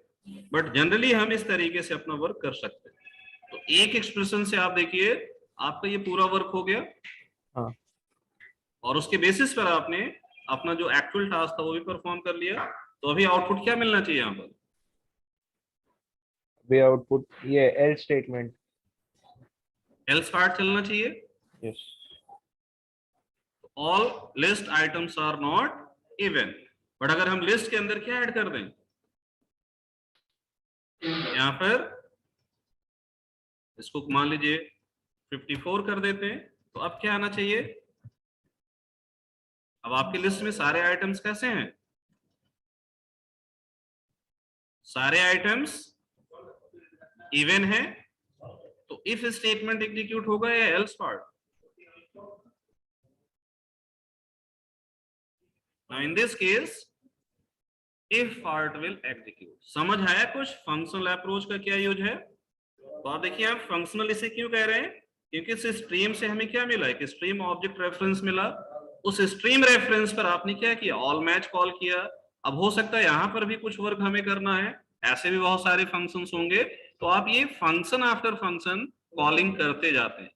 बट जनरली हम इस तरीके से अपना वर्क कर सकते हैं। तो एक एक्सप्रेशन से आप देखिए आपका ये पूरा वर्क हो गया, हाँ और उसके बेसिस पर आपने अपना जो एक्चुअल टास्क था वो भी परफॉर्म कर लिया। तो अभी आउटपुट क्या मिलना चाहिए यहाँ पर, वे आउटपुट ये एल स्टेटमेंट। एल्स पार्ट चलना चाहिए, yes. All list items are not even. But अगर हम लिस्ट के अंदर क्या ऐड कर दें, यहाँ पर इसको मान लीजिए 54 कर देते हैं, तो अब क्या आना चाहिए, अब आपकी लिस्ट में सारे आइटम्स कैसे हैं, सारे आइटम्स इवन है, तो इफ स्टेटमेंट एग्जीक्यूट होगा या else part. Now in this case if part will execute. समझ आया कुछ फंक्शनल अप्रोच का क्या यूज है? तो आप देखिए आप फंक्शनल इसे क्यों कह रहे हैं, क्योंकि इस स्ट्रीम से हमें क्या मिला, एक स्ट्रीम ऑब्जेक्ट रेफरेंस मिला, उस स्ट्रीम रेफरेंस पर आपने क्या किया, ऑल मैच कॉल किया। अब हो सकता है यहाँ पर भी कुछ वर्क हमें करना है, ऐसे भी बहुत सारे फंक्शंस होंगे, तो आप ये फंक्शन आफ्टर फंक्शन कॉलिंग करते जाते हैं।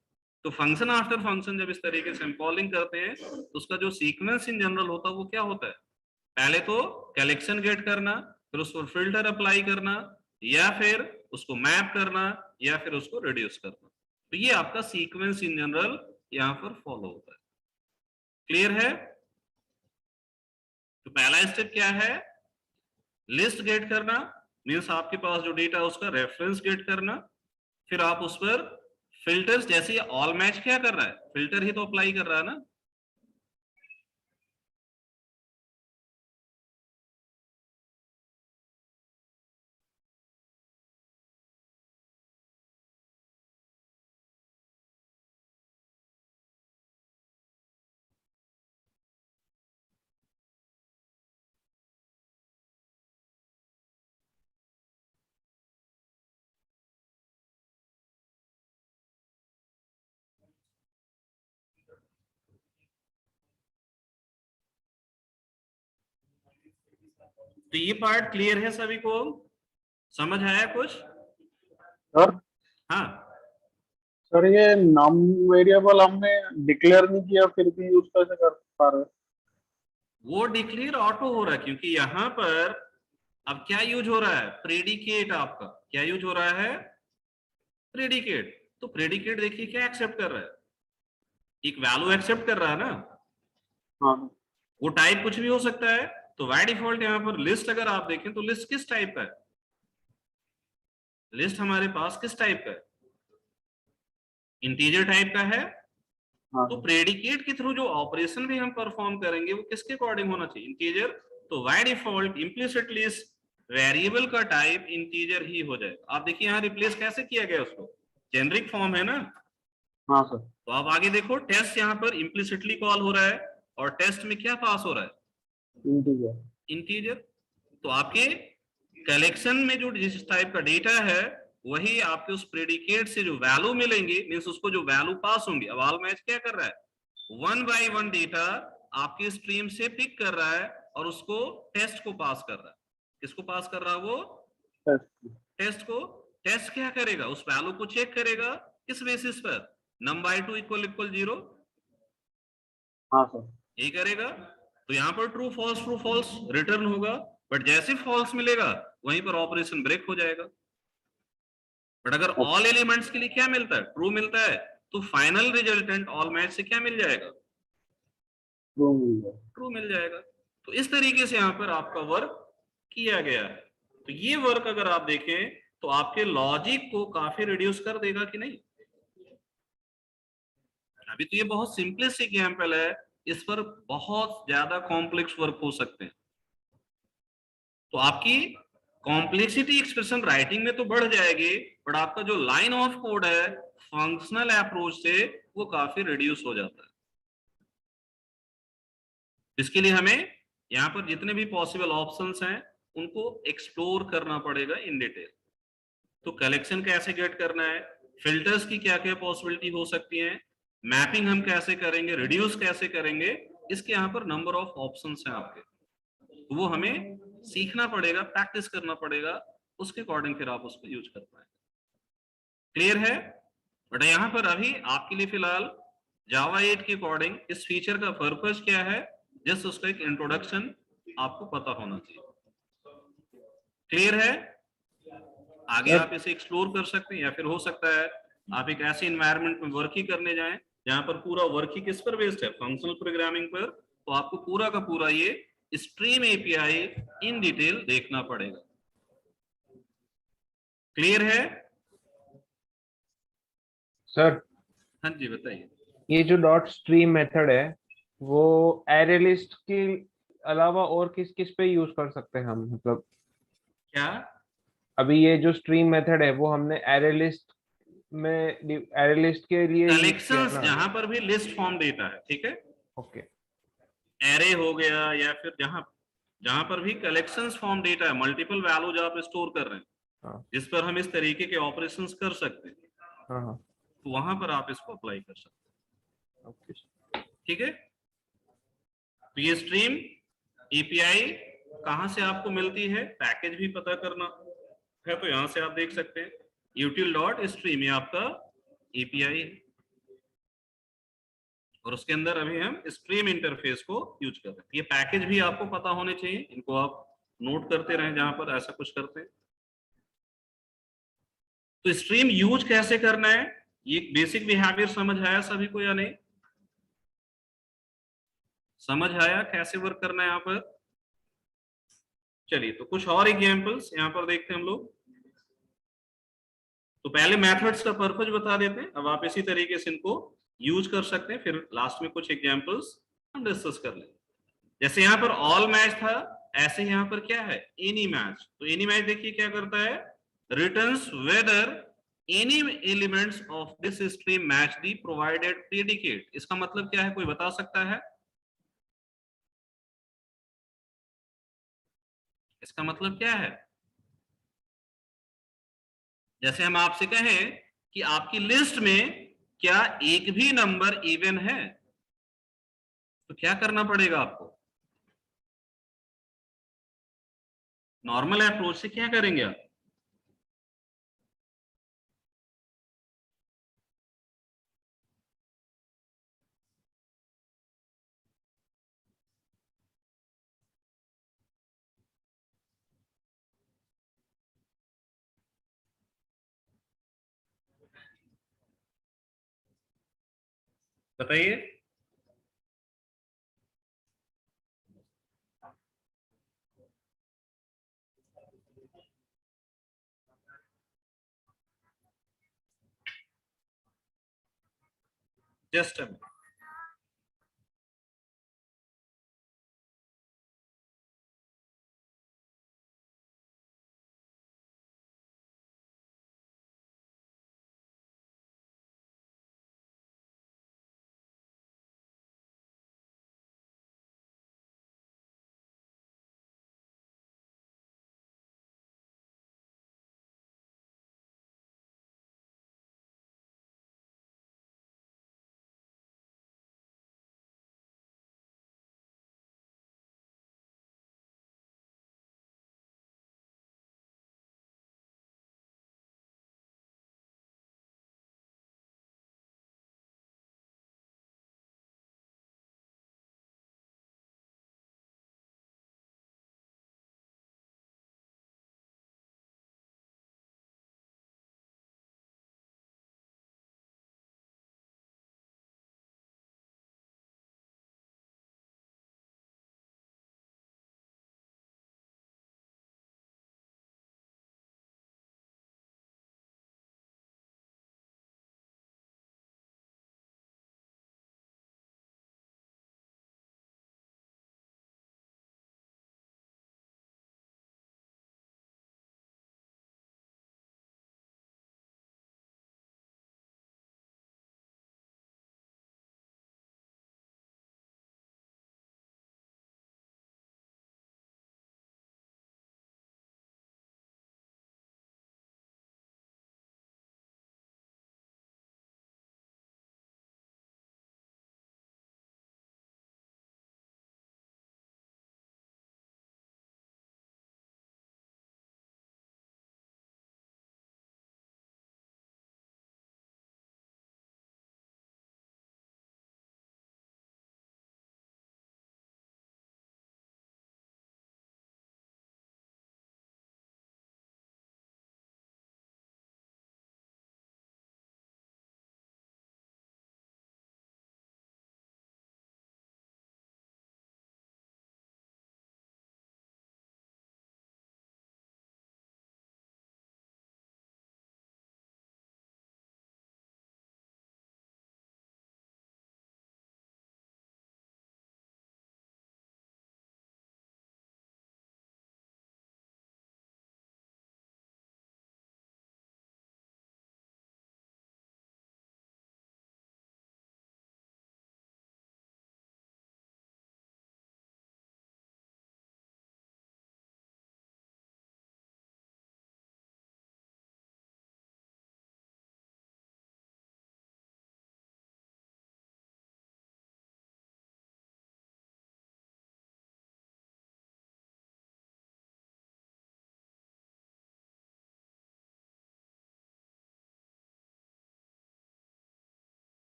तो फंक्शन आफ्टर फंक्शन जब इस तरीके से हम कॉलिंग करते हैं तो उसका जो सीक्वेंस इन जनरल होता है वो क्या होता है, पहले तो कलेक्शन गेट करना, फिर उस पर फिल्टर अप्लाई करना, या फिर उसको मैप करना, या फिर उसको रिड्यूस करना। तो ये आपका सीक्वेंस इन जनरल यहाँ पर फॉलो होता है। क्लियर है? तो पहला स्टेप क्या है, लिस्ट गेट करना, मीन्स आपके पास जो डेटा है उसका रेफरेंस गेट करना, फिर आप उस पर फिल्टर्स, जैसे ऑल मैच क्या कर रहा है, फिल्टर ही तो अप्लाई कर रहा है ना। तो ये पार्ट क्लियर है सभी को, समझ आया कुछ? सर हाँ, सर ये नम वेरिएबल हमने डिक्लेयर नहीं किया फिर भी यूज कैसे कर पा रहे हैं? वो डिक्लेयर ऑटो हो रहा है, क्योंकि यहाँ पर अब क्या यूज हो रहा है, प्रेडिकेट। आपका क्या यूज हो रहा है, प्रेडिकेट। तो प्रेडिकेट देखिए क्या एक्सेप्ट कर रहा है, एक वैल्यू एक्सेप्ट कर रहा है ना। हाँ वो टाइप कुछ भी हो सकता है। तो बाय डिफॉल्ट यहाँ पर लिस्ट अगर आप देखें तो लिस्ट किस टाइप का है, लिस्ट हमारे पास किस टाइप का है, इंटीजर टाइप का है। हाँ तो प्रेडिकेट के थ्रू जो ऑपरेशन भी हम परफॉर्म करेंगे वो किसके अकॉर्डिंग होना चाहिए, इंटीजर। तो बाय डिफॉल्ट इम्प्लिसिटली इस वेरिएबल का टाइप इंटीजर ही हो जाएगा। आप देखिए यहाँ रिप्लेस कैसे किया गया उसको, जेनरिक फॉर्म है ना। हाँ सर। तो आप आगे देखो, टेस्ट यहाँ पर इम्प्लिसिटली कॉल हो रहा है, और टेस्ट में क्या पास हो रहा है, इंटीजर। इंटीजर। तो आपके कलेक्शन में जो जिस टाइप का डेटा है वही आपके उस प्रेडिकेट से जो वैल्यू मिलेंगे, मींस उसको जो वैल्यू पास होंगे। अब ऑल मैच क्या कर रहा है, वन बाय वन डेटा आपके स्ट्रीम से पिक कर रहा है और उसको टेस्ट को पास कर रहा है। किसको पास कर रहा है वो, टेस्ट को। टेस्ट क्या करेगा, उस वैल्यू को चेक करेगा, किस बेसिस पर, नम बाय 2 इक्वल इक्वल 0। हाँ सर। यही करेगा। तो यहाँ पर ट्रू फॉल्स रिटर्न होगा, बट जैसे फॉल्स मिलेगा वहीं पर ऑपरेशन ब्रेक हो जाएगा। बट अगर ऑल एलिमेंट्स के लिए क्या मिलता है, ट्रू मिलता है, तो फाइनल रिजल्टेंट ऑल मैच से क्या मिल जाएगा, ट्रू मिल जाएगा। तो इस तरीके से यहाँ पर आपका वर्क किया गया है। तो ये वर्क अगर आप देखें तो आपके लॉजिक को काफी रिड्यूस कर देगा कि नहीं। अभी तो ये बहुत सिंपलेस्ट एग्जाम्पल है, इस पर बहुत ज्यादा कॉम्प्लेक्स वर्क हो सकते हैं। तो आपकी कॉम्प्लेक्सिटी एक्सप्रेशन राइटिंग में तो बढ़ जाएगी, बट आपका जो लाइन ऑफ कोड है फंक्शनल अप्रोच से वो काफी रिड्यूस हो जाता है। इसके लिए हमें यहाँ पर जितने भी पॉसिबल ऑप्शंस हैं उनको एक्सप्लोर करना पड़ेगा इन डिटेल। तो कलेक्शन कैसे गेट करना है, फिल्टर्स की क्या क्या पॉसिबिलिटी हो सकती है, मैपिंग हम कैसे करेंगे, रिड्यूस कैसे करेंगे, इसके यहाँ पर नंबर ऑफ ऑप्शंस हैं आपके। तो वो हमें सीखना पड़ेगा, प्रैक्टिस करना पड़ेगा, उसके अकॉर्डिंग फिर आप उसको यूज कर पाएंगे। क्लियर है? बट यहाँ पर अभी आपके लिए फिलहाल जावा 8 के अकॉर्डिंग इस फीचर का पर्पस क्या है, जस्ट उसका एक इंट्रोडक्शन आपको पता होना चाहिए। क्लियर है? आगे आप इसे एक्सप्लोर कर सकते हैं, या फिर हो सकता है आप एक ऐसे इन्वायरमेंट में वर्क ही करने जाएं जहां पर पूरा वर्क ही किस पर बेस्ड है, फंक्शनल प्रोग्रामिंग पर। तो आपको पूरा का पूरा ये स्ट्रीम एपीआई इन डिटेल देखना पड़ेगा। क्लियर है सर? हाँ जी बताइए। ये जो डॉट स्ट्रीम मेथड है वो एरे लिस्ट के अलावा और किस किस पे यूज कर सकते हैं हम, मतलब क्या, अभी ये जो स्ट्रीम मेथड है वो हमने एरे लिस्ट में, एरे लिस्ट के लिए यूज किया कलेक्शंस ना। जहां पर भी लिस्ट फॉर्म डेटा है, ठीक है, ओके। एरे हो गया, या फिर जहां जहां पर भी कलेक्शंस फॉर्म डेटा है, मल्टीपल वैल्यूज आप स्टोर कर रहे हैं हाँ जिस पर हम इस तरीके के ऑपरेशंस कर सकते हैं, हाँ हाँ। तो वहां पर आप इसको अप्लाई कर सकते ओके। हैं। ठीक है, तो ये स्ट्रीम एपीआई कहां से आपको मिलती है, पैकेज भी पता करना है तो यहां से आप देख सकते हैं util.stream ये आपका एपीआई है, और उसके अंदर अभी हम स्ट्रीम इंटरफेस को यूज कर रहे हैं। ये पैकेज भी आपको पता होने चाहिए, इनको आप नोट करते रहें जहां पर ऐसा कुछ करते हैं। तो स्ट्रीम यूज कैसे करना है, ये बेसिक बिहेवियर समझ आया सभी को या नहीं? समझ आया कैसे वर्क करना है यहाँ पर? चलिए, तो कुछ और एग्जांपल्स यहाँ पर देखते हैं हम लोग। तो पहले मेथड्स का पर्पज बता देते हैं, अब आप इसी तरीके से इनको यूज कर सकते हैं, फिर लास्ट में कुछ एग्जांपल्स हम डिस्कस कर लेंगे। जैसे यहाँ पर ऑल मैच था, ऐसे यहाँ पर क्या है, एनी मैच। तो एनी मैच देखिए क्या करता है, returns whether any elements of this stream match the provided predicate. इसका मतलब क्या है, कोई बता सकता है? इसका मतलब क्या है? जैसे हम आपसे कहें कि आपकी लिस्ट में क्या एक भी नंबर इवन है, तो क्या करना पड़ेगा आपको? नॉर्मल अप्रोच से क्या करेंगे आप? बताइए। जस्ट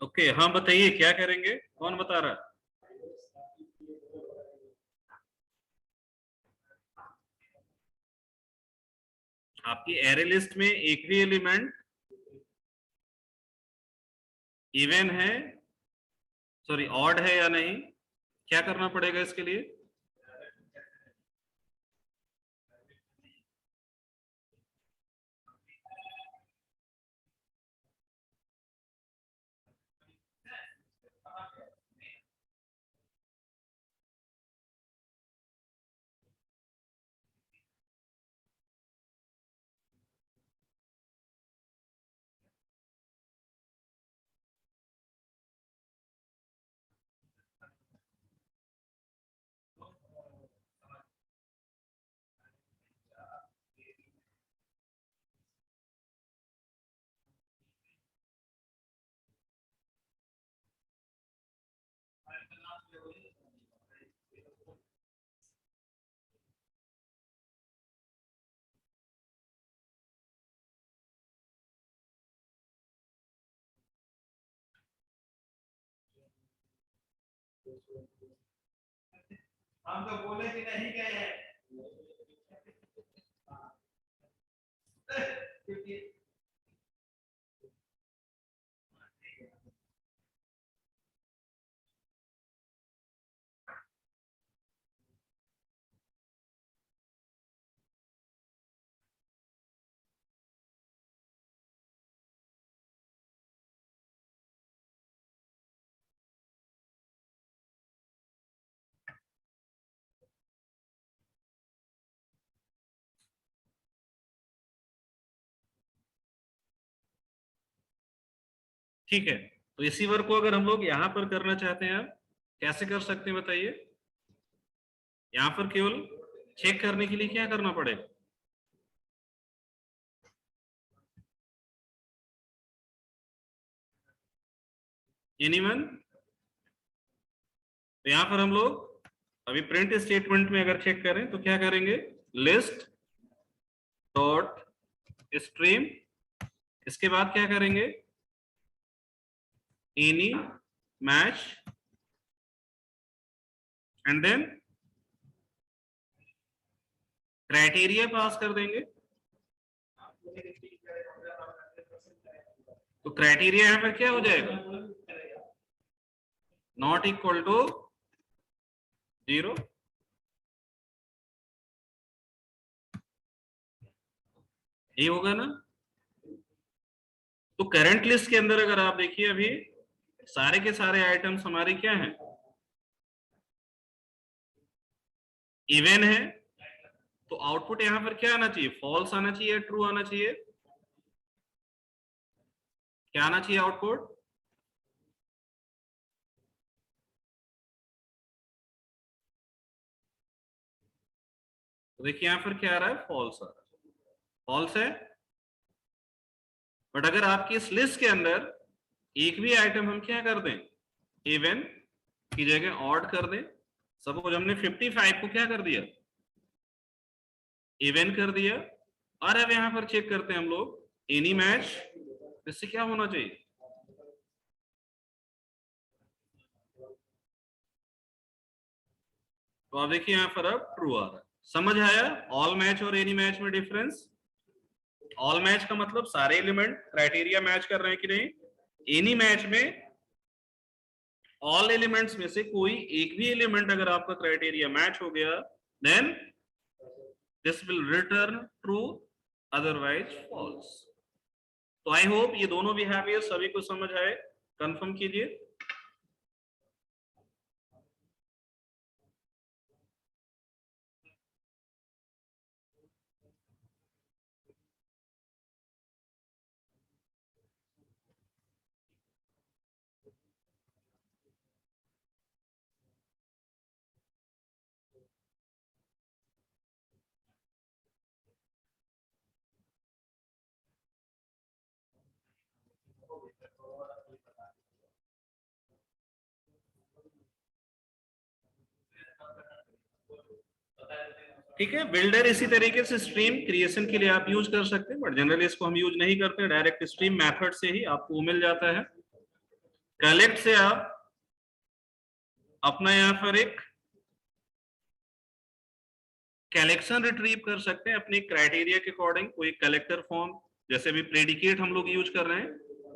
ओके हाँ बताइए क्या करेंगे, कौन बता रहा है? आपकी एरे लिस्ट में एक भी एलिमेंट इवन है, सॉरी ऑड है या नहीं, क्या करना पड़ेगा इसके लिए? हम तो बोले कि नहीं गए हैं। ठीक है, तो इसी वर्क को अगर हम लोग यहाँ पर करना चाहते हैं, कैसे कर सकते हैं बताइए? यहाँ पर केवल चेक करने के लिए क्या करना पड़ेगा? एनीवन? तो यहाँ पर हम लोग अभी प्रिंट स्टेटमेंट में अगर चेक करें तो क्या करेंगे? लिस्ट डॉट स्ट्रीम, इसके बाद क्या करेंगे? Any match and then criteria pass कर देंगे। तो क्राइटेरिया यहां पर क्या हो जाएगा? Not equal to 0। ये होगा ना? तो करंट लिस्ट के अंदर अगर आप देखिए अभी सारे के सारे आइटम्स हमारे क्या हैं? इवन है, तो आउटपुट यहां पर क्या आना चाहिए? फॉल्स आना चाहिए या ट्रू आना चाहिए? क्या आना चाहिए आउटपुट? तो देखिए यहां पर क्या आ रहा है? फॉल्स आ रहा है, फॉल्स है। बट अगर आपकी इस लिस्ट के अंदर एक भी आइटम हम क्या कर दें? इवन की जगह ऑड कर दें। सपोज हमने 55 को क्या कर दिया? इवन कर दिया। और अब यहां पर चेक करते हैं हम लोग एनी मैच, इससे क्या होना चाहिए? तो आप देखिए यहां पर अब ट्रू आ रहा है। समझ आया ऑल मैच और एनी मैच में डिफरेंस? ऑल मैच का मतलब सारे एलिमेंट क्राइटेरिया मैच कर रहे हैं कि नहीं। एनी मैच में ऑल एलिमेंट्स में से कोई एक भी एलिमेंट अगर आपका क्राइटेरिया मैच हो गया, then this will return true, otherwise false. तो आई होप ये दोनों बिहेवियर सभी को समझ आए। कंफर्म कीजिए। ठीक है, बिल्डर इसी तरीके से स्ट्रीम क्रिएशन के लिए आप यूज कर सकते हैं, बट जनरली इसको हम यूज नहीं करते, डायरेक्ट स्ट्रीम मेथड से ही आपको मिल जाता है। कलेक्ट से आप अपना यहां पर एक कलेक्शन रिट्रीव कर सकते हैं अपने क्राइटेरिया के अकॉर्डिंग। कोई कलेक्टर फॉर्म, जैसे भी प्रेडिकेट हम लोग यूज कर रहे हैं,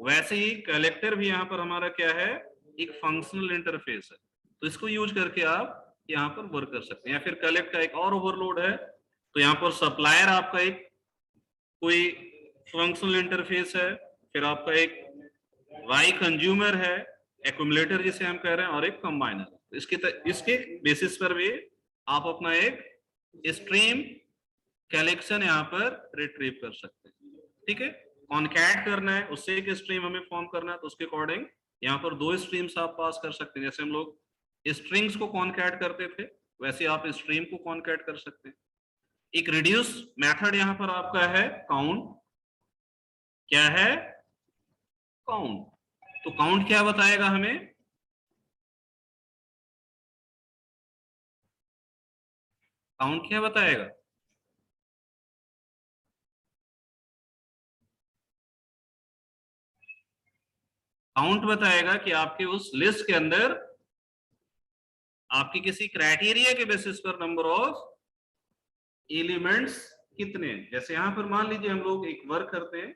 वैसे ही कलेक्टर भी यहाँ पर हमारा क्या है, एक फंक्शनल इंटरफेस है। तो इसको यूज करके आप यहाँ पर वर्क कर सकते हैं। या फिर कलेक्ट का एक और ओवरलोड है, तो यहाँ पर सप्लायर आपका एक कोई फंक्शनल इंटरफेस है, फिर आपका एक वाई कंज्यूमर है, एक्यूमुलेटर जिसे हम कह रहे हैं, और एक कंबाइनर। इसके बेसिस पर भी आप अपना एक स्ट्रीम कलेक्शन यहाँ पर रिट्रीव कर सकते हैं। ठीक है, कॉन्कैट करना है, उससे एक स्ट्रीम हमें फॉर्म करना है, तो उसके अकॉर्डिंग यहाँ पर 2 स्ट्रीम्स आप पास कर सकते हैं। जैसे हम लोग स्ट्रिंग्स को कॉन्कैट करते थे, वैसे आप स्ट्रीम को कॉन्कैट कर सकते हैं। एक रिड्यूस मेथड यहाँ पर आपका है काउंट। क्या है? काउंट। तो काउंट क्या बताएगा हमें? काउंट क्या बताएगा? काउंट बताएगा कि आपके उस लिस्ट के अंदर आपकी किसी क्राइटेरिया के बेसिस पर नंबर ऑफ एलिमेंट्स कितने हैं। जैसे यहां पर मान लीजिए हम लोग एक वर्क करते हैं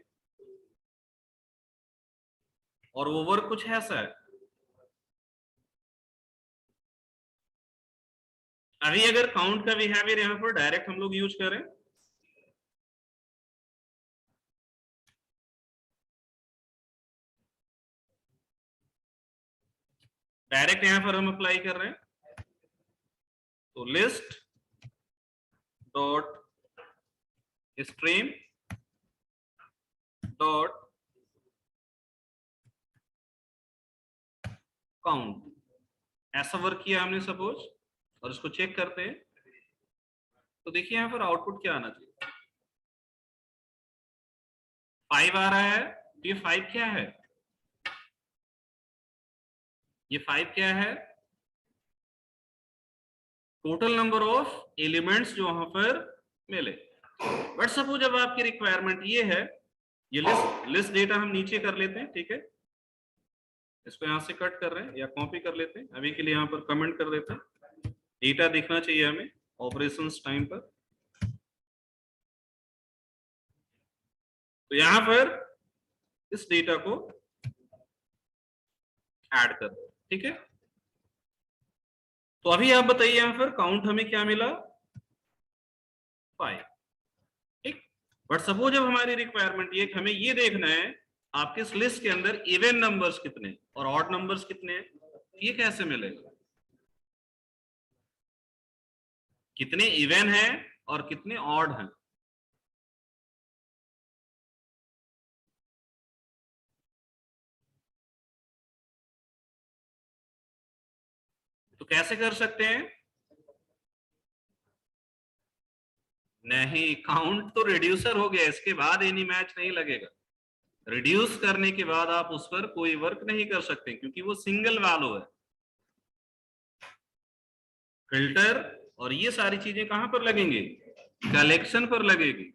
और वो वर्क कुछ ऐसा है। अभी अगर काउंट का बिहेवियर यहां पर डायरेक्ट हम लोग यूज करें, डायरेक्ट यहां पर हम अप्लाई कर रहे हैं, तो list dot stream dot count, ऐसा वर्क किया हमने सपोज, और इसको चेक करते हैं। तो देखिए यहां पर आउटपुट क्या आना चाहिए, 5 आ रहा है। तो ये 5 क्या है? ये 5 क्या है? टोटल नंबर ऑफ एलिमेंट्स जो वहां पर मिले। बट सपोज जब आपकी रिक्वायरमेंट ये है, ये लिस्ट डेटा हम नीचे कर लेते हैं। ठीक है, इसको यहां से कट कर रहे हैं या कॉपी कर लेते हैं। अभी के लिए यहां पर कमेंट कर देते हैं। डेटा दिखना चाहिए हमें ऑपरेशंस टाइम पर। तो यहां पर इस डेटा को ऐड कर दो। ठीक है, तो अभी आप बताइए यहां पर काउंट हमें क्या मिला? 5। ठीक, बट सपोज जब हमारी रिक्वायरमेंट ये हमें ये देखना है आपके इस लिस्ट के अंदर इवन नंबर्स कितने और ऑड नंबर्स कितने हैं, ये कैसे मिलेगा? कितने इवन हैं और कितने ऑड हैं? तो कैसे कर सकते हैं? नहीं, काउंट तो रिड्यूसर हो गया, इसके बाद एनी मैच नहीं लगेगा। रिड्यूस करने के बाद आप उस पर कोई वर्क नहीं कर सकते, क्योंकि वो सिंगल वैल्यू है। फिल्टर और ये सारी चीजें कहां पर लगेंगी? कलेक्शन पर लगेगी।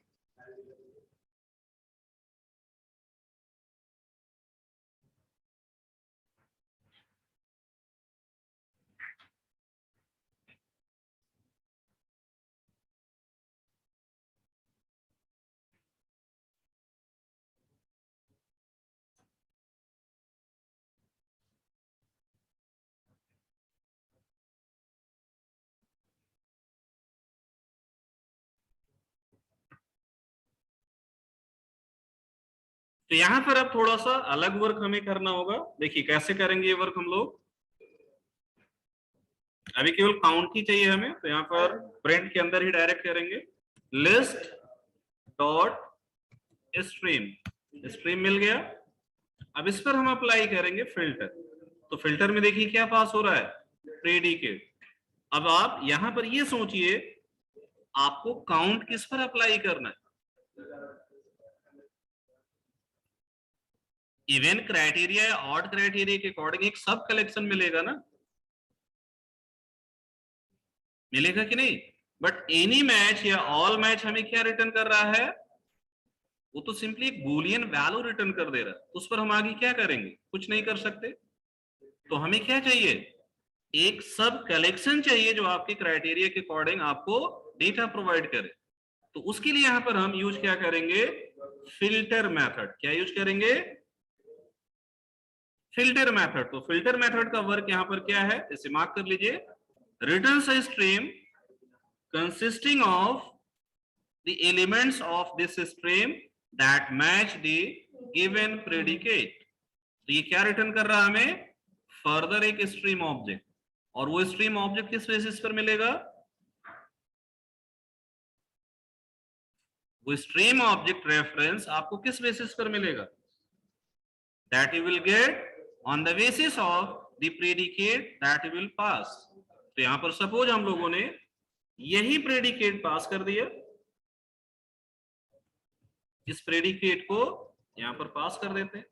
तो यहां पर अब थोड़ा सा अलग वर्क हमें करना होगा। देखिए कैसे करेंगे ये वर्क हम लोग। अभी केवल काउंट की चाहिए हमें, तो यहाँ पर प्रिंट के अंदर ही डायरेक्ट करेंगे लिस्ट डॉट स्ट्रीम। स्ट्रीम मिल गया। अब इस पर हम अप्लाई करेंगे फिल्टर। तो फिल्टर में देखिए क्या पास हो रहा है? प्रेडिकेट। अब आप यहां पर ये सोचिए आपको काउंट किस पर अप्लाई करना है? इवन क्राइटेरिया या ऑड क्राइटेरिया के अकॉर्डिंग एक सब कलेक्शन मिलेगा ना, मिलेगा कि नहीं? बट एनी मैच या ऑल मैच हमें क्या रिटर्न कर रहा है? वो तो सिंपली एक बूलियन वैल्यू रिटर्न कर दे रहा है। उस पर हम आगे क्या करेंगे? कुछ नहीं कर सकते। तो हमें क्या चाहिए, एक सब कलेक्शन चाहिए जो आपके क्राइटेरिया के अकॉर्डिंग आपको डेटा प्रोवाइड करे। तो उसके लिए यहां पर हम यूज क्या करेंगे, फिल्टर मेथड। क्या यूज करेंगे, फिल्टर मेथड। तो फिल्टर मेथड का वर्क यहां पर क्या है, इसे मार्क कर लीजिए, returns a stream consisting of the elements of this stream that match the given predicate। तो ये क्या रिटर्न कर रहा है हमें, फर्दर एक स्ट्रीम ऑब्जेक्ट। और वो स्ट्रीम ऑब्जेक्ट किस बेसिस पर मिलेगा, वो स्ट्रीम ऑब्जेक्ट रेफरेंस आपको किस बेसिस पर मिलेगा, that you will get on the basis of the predicate that you will pass। तो यहां पर सपोज हम लोगों ने यही प्रेडिकेट पास कर दिया, इस प्रेडिकेट को यहां पर पास कर देते हैं,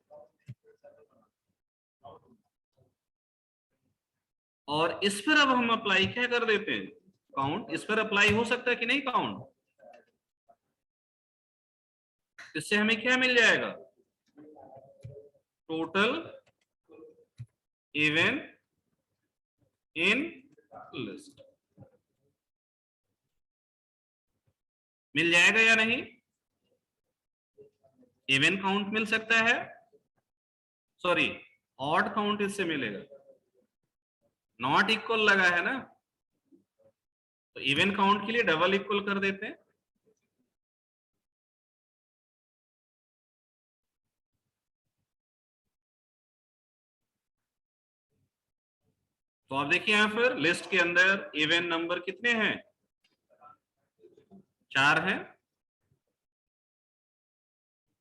और इस पर अब हम अप्लाई क्या कर देते हैं, काउंट। इस पर अप्लाई हो सकता है कि नहीं काउंट, इससे हमें क्या मिल जाएगा, टोटल इवन इन लिस्ट मिल जाएगा या नहीं, इवन काउंट मिल सकता है, सॉरी ऑड काउंट इससे मिलेगा, नॉट इक्वल लगा है ना, तो इवन काउंट के लिए डबल इक्वल कर देते हैं। तो आप देखिए यहां पर लिस्ट के अंदर इवन नंबर कितने हैं, 4 हैं।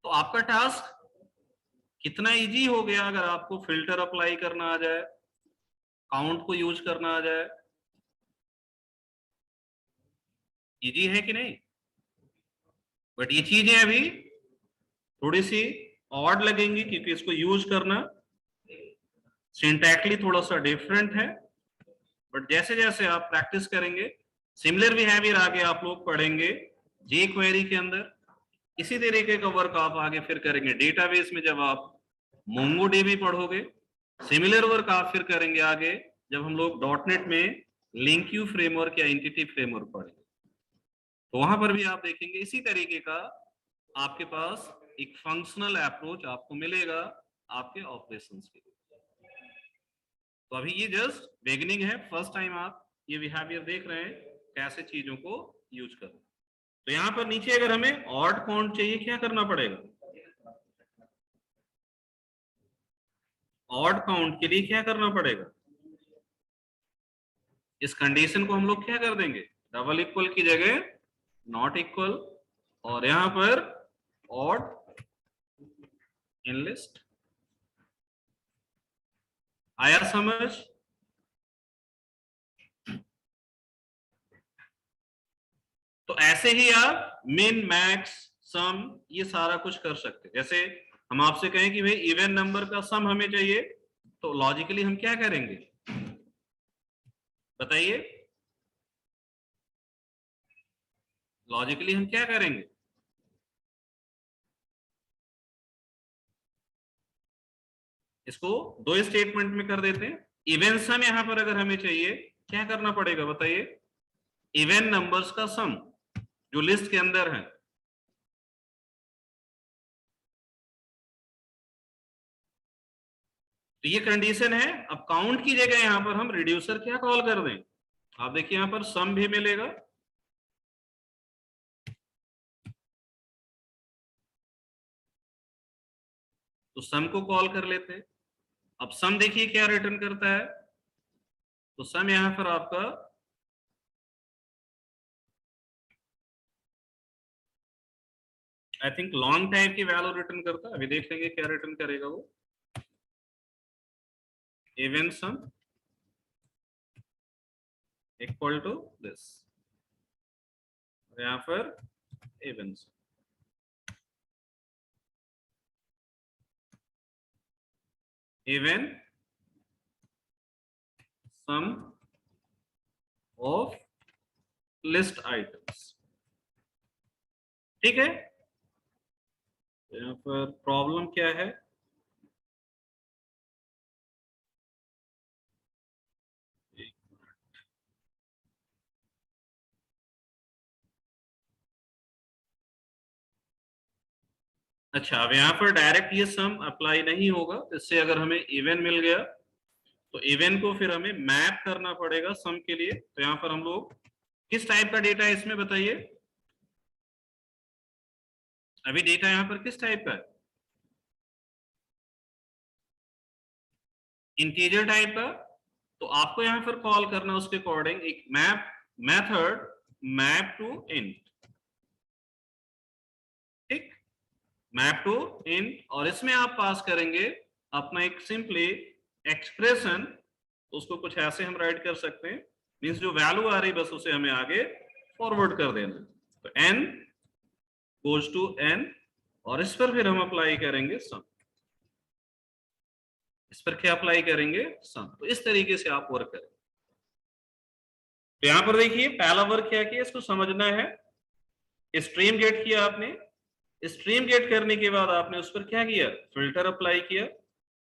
तो आपका टास्क कितना इजी हो गया अगर आपको फिल्टर अप्लाई करना आ जाए, काउंट को यूज करना आ जाए, इजी है कि नहीं। बट ये चीजें अभी थोड़ी सी ऑड लगेंगी क्योंकि इसको यूज करना सिंटैक्टिकली थोड़ा सा डिफरेंट है। बट जैसे जैसे आप प्रैक्टिस करेंगे, सिमिलर बिहेवियर आगे आप लोग पढ़ेंगे जे क्वेरी के अंदर, इसी तरीके का वर्क आप आगे फिर करेंगे डेटाबेस में जब आप मोंगोडीबी पढ़ोगे, सिमिलर वर्क आप फिर करेंगे आगे जब हम लोग डॉटनेट में लिंक्यू फ्रेमवर्क या एंटिटी फ्रेमवर्क पढ़ेंगे। तो वहां पर भी आप देखेंगे इसी तरीके का आपके पास एक फंक्शनल अप्रोच आपको मिलेगा आपके ऑपरेशंस के लिए। तो अभी ये जस्ट बिगिनिंग है, फर्स्ट टाइम आप ये बिहेवियर देख रहे हैं कैसे चीजों को यूज करना। तो यहां पर नीचे अगर हमें ऑड काउंट चाहिए क्या करना पड़ेगा, ऑड काउंट के लिए क्या करना पड़ेगा, इस कंडीशन को हम लोग क्या कर देंगे, डबल इक्वल की जगह नॉट इक्वल, और यहां पर ऑड इन लिस्ट। आया समझ। तो ऐसे ही आप मिन मैक्स सम ये सारा कुछ कर सकते हैं। जैसे हम आपसे कहें कि भाई इवन नंबर का सम हमें चाहिए, तो लॉजिकली हम क्या करेंगे बताइए, लॉजिकली हम क्या करेंगे, इसको दो स्टेटमेंट में कर देते हैं। इवन सम यहां पर अगर हमें चाहिए क्या करना पड़ेगा बताइए, इवन नंबर्स का सम जो लिस्ट के अंदर है। तो ये कंडीशन है। अब काउंट की जगह यहां पर हम रिड्यूसर क्या कॉल कर दें, आप देखिए यहां पर सम भी मिलेगा, तो सम को कॉल कर लेते हैं। अब सम देखिए क्या रिटर्न करता है, तो सम यहां पर आपका आई थिंक लॉन्ग टाइप की वैल्यू रिटर्न करता है। अभी देख लेंगे क्या रिटर्न करेगा वो, even sum equal to this, यहां पर even sum, even sum of list items. ठीक है, यहाँ पर प्रॉब्लम क्या है, अच्छा, अब यहाँ पर डायरेक्ट ये सम अप्लाई नहीं होगा। इससे अगर हमें इवन मिल गया तो इवन को फिर हमें मैप करना पड़ेगा सम के लिए। तो यहाँ पर हम लोग किस टाइप का डेटा है इसमें बताइए, अभी डेटा यहाँ पर किस टाइप का है? इंटीजर टाइप का। तो आपको यहाँ पर कॉल करना उसके अकॉर्डिंग एक map method map to int, ठीक, मैप टू इंट। और इसमें आप पास करेंगे अपना एक सिंपली एक्सप्रेशन। तो उसको कुछ ऐसे हम राइट कर सकते हैं, मीन्स जो वैल्यू आ रही बस उसे हमें आगे फॉरवर्ड कर देना। तो n गोज टू n, और इस पर फिर हम अप्लाई करेंगे सम। इस पर क्या अप्लाई करेंगे? सम। तो इस तरीके से आप वर्क करें। तो यहां पर देखिए पहला वर्क क्या किया, इसको समझना है। स्ट्रीम गेट किया आपने, स्ट्रीम गेट करने के बाद आपने उस पर क्या किया? फिल्टर अप्लाई किया।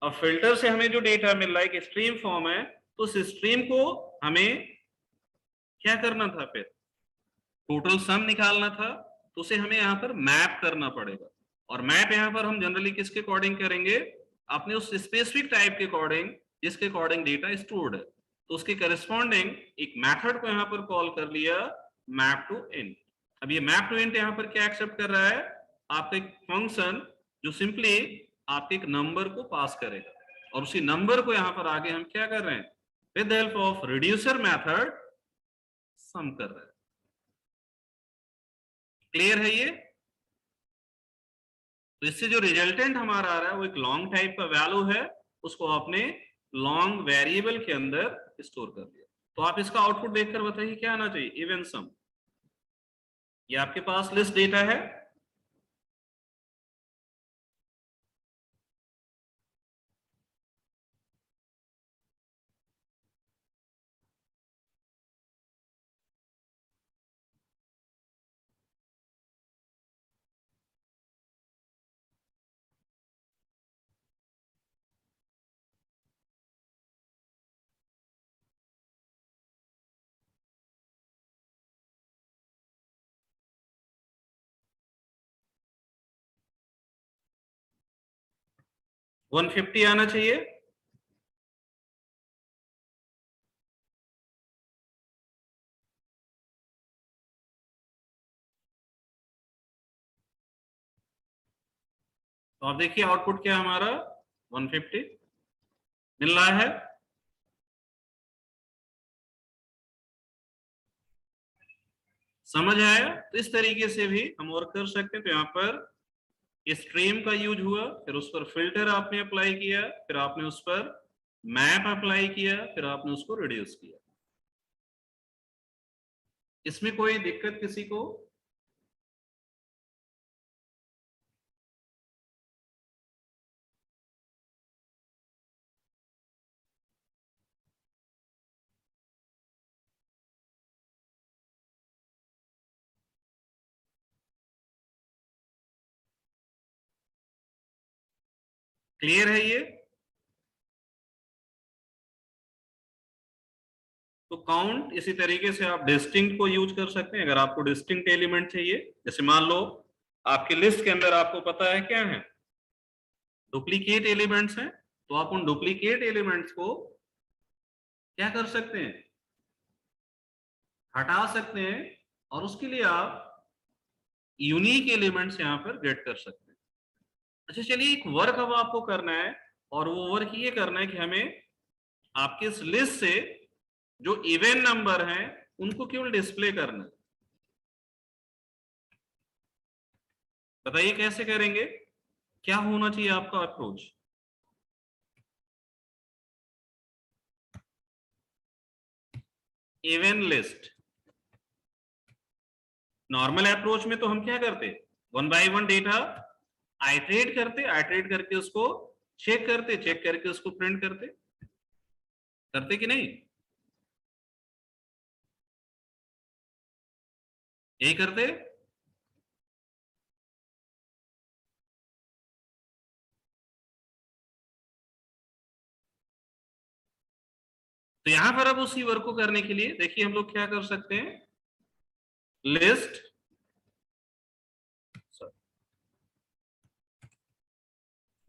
अब फिल्टर से हमें जो डेटा मिल रहा है कि स्ट्रीम फॉर्म है, तो उस स्ट्रीम को हमें क्या करना था? फिर टोटल सम निकालना था। तो उसे हमें यहाँ पर मैप करना पड़ेगा। और मैप यहाँ पर हम जनरली किसके अकॉर्डिंग करेंगे? अपने उस स्पेसिफिक टाइप के अकॉर्डिंग जिसके अकॉर्डिंग डेटा स्टोर्ड है। तो उसके करस्पॉन्डिंग एक मेथड को यहाँ पर कॉल कर लिया मैप टू इंट। अब ये मैप टू इंट यहाँ पर क्या एक्सेप्ट कर रहा है? आपका एक फंक्शन जो सिंपली आपके एक नंबर को पास करेगा, और उसी नंबर को यहाँ पर आगे हम क्या कर रहे हैं? With the help of reducer method sum कर रहे हैं। क्लियर है ये? तो इससे जो रिजल्टेंट हमारा आ रहा है वो एक लॉन्ग टाइप का वैल्यू है, उसको आपने लॉन्ग वेरिएबल के अंदर स्टोर कर दिया। तो आप इसका आउटपुट देखकर बताइए क्या आना चाहिए? Even sum. ये आपके पास लिस्ट डेटा है। वन 150 आना चाहिए। तो आप देखिए आउटपुट क्या हमारा 150 मिल रहा है। समझ आया? तो इस तरीके से भी हम वर्क कर सकते हैं। तो यहाँ पर स्ट्रीम का यूज हुआ, फिर उस पर फिल्टर आपने अप्लाई किया, फिर आपने उस पर मैप अप्लाई किया, फिर आपने उसको रिड्यूस किया। इसमें कोई दिक्कत किसी को? क्लियर है ये? तो काउंट इसी तरीके से आप डिस्टिंक्ट को यूज कर सकते हैं। अगर आपको डिस्टिंक्ट एलिमेंट चाहिए, जैसे मान लो आपकी लिस्ट के अंदर आपको पता है क्या है? डुप्लीकेट एलिमेंट्स हैं। तो आप उन डुप्लीकेट एलिमेंट्स को क्या कर सकते हैं? हटा सकते हैं, और उसके लिए आप यूनिक एलिमेंट्स यहां पर गेट कर सकते हैं। अच्छा चलिए, एक वर्क अब आपको करना है, और वो वर्क ये करना है कि हमें आपके इस लिस्ट से जो इवन नंबर हैं उनको केवल डिस्प्ले करना है। बताइए कैसे करेंगे? क्या होना चाहिए आपका approach? Even list. Normal approach में तो हम क्या करते? One by one data iterate करते, आइटरेट करके उसको चेक करते, चेक करके उसको प्रिंट करते। करते कि नहीं? यही करते। तो यहां पर अब उसी वर्क को करने के लिए देखिए हम लोग क्या कर सकते हैं? लिस्ट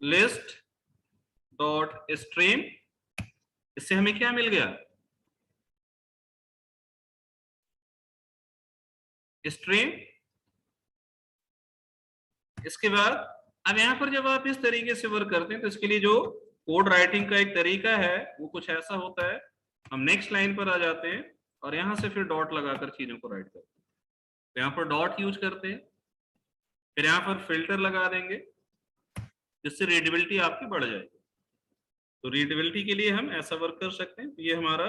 लिस्ट डॉट स्ट्रीम, इससे हमें क्या मिल गया, स्ट्रीम। इसके बाद अब यहां पर जब आप इस तरीके से वर्क करते हैं तो इसके लिए जो कोड राइटिंग का एक तरीका है वो कुछ ऐसा होता है, हम नेक्स्ट लाइन पर आ जाते हैं और यहां से फिर डॉट लगाकर चीजों को राइट करते हैं। तो यहाँ पर डॉट यूज करते हैं, फिर यहाँ पर फिल्टर लगा देंगे जिससे रीडेबिलिटी आपकी बढ़ जाएगी। तो रीडेबिलिटी के लिए हम ऐसा वर्क कर सकते हैं। तो ये हमारा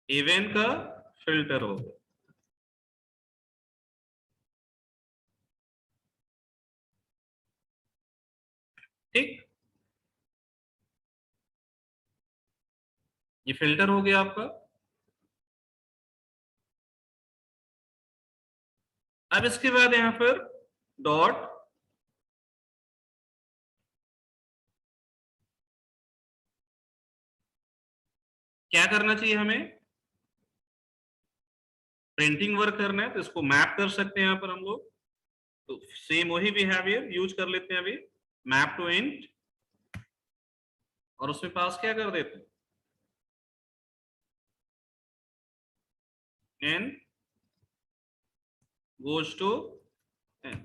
इवन का फिल्टर हो गया। ठीक, ये फिल्टर हो गया आपका। अब इसके बाद यहां पर डॉट क्या करना चाहिए, हमें प्रिंटिंग वर्क करना है तो इसको मैप कर सकते हैं यहां पर हम लोग। तो सेम वही बिहेवियर यूज कर लेते हैं अभी, मैप टू इंट, और उसमें पास क्या कर देते हैं, n goes to n।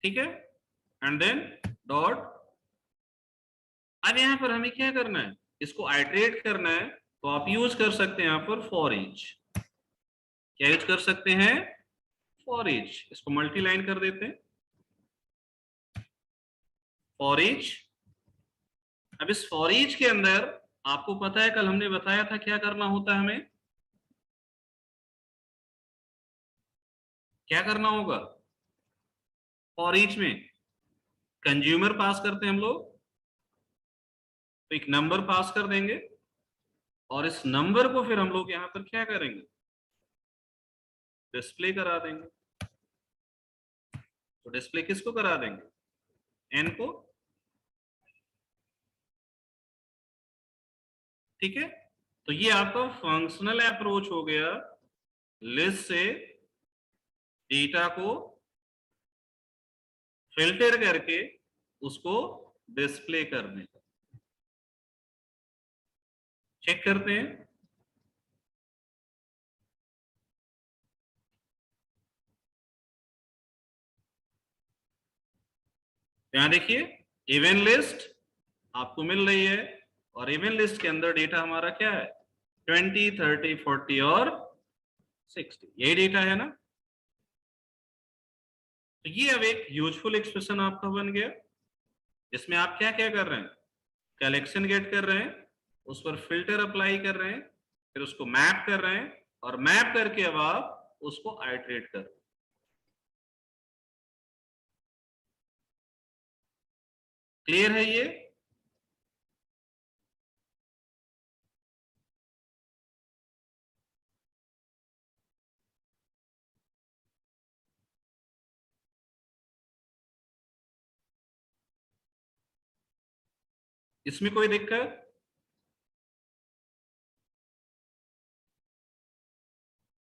ठीक है, एंड देन डॉट। अब यहां पर हमें क्या करना है, इसको आइटरेट करना है, तो आप यूज कर सकते हैं यहां पर फॉर ईच। क्या यूज कर सकते हैं, फॉर ईच। इसको मल्टीलाइन कर देते हैं, फॉर ईच। अब इस फॉर ईच के अंदर आपको पता है कल हमने बताया था क्या करना होता है, हमें क्या करना होगा, फॉर ईच में कंज्यूमर पास करते हैं हम लोग, तो एक नंबर पास कर देंगे और इस नंबर को फिर हम लोग यहां पर क्या करेंगे, डिस्प्ले करा देंगे। तो डिस्प्ले किसको करा देंगे, n को। ठीक है, तो ये आपका फंक्शनल अप्रोच हो गया लिस्ट से डेटा को फिल्टर करके उसको डिस्प्ले करने का। चेक करते हैं, यहां देखिए इवन लिस्ट आपको मिल रही है और इवन लिस्ट के अंदर डेटा हमारा क्या है, 20, 30, 40 और 60, यही डेटा है ना। तो ये अब एक यूजफुल एक्सप्रेशन आपका बन गया, जिसमें आप क्या क्या कर रहे हैं, कलेक्शन गेट कर रहे हैं, उस पर फिल्टर अप्लाई कर रहे हैं, फिर उसको मैप कर रहे हैं और मैप करके अब आप उसको आइटरेट कर रहे हैं। क्लियर है ये, इसमें कोई दिक्कत,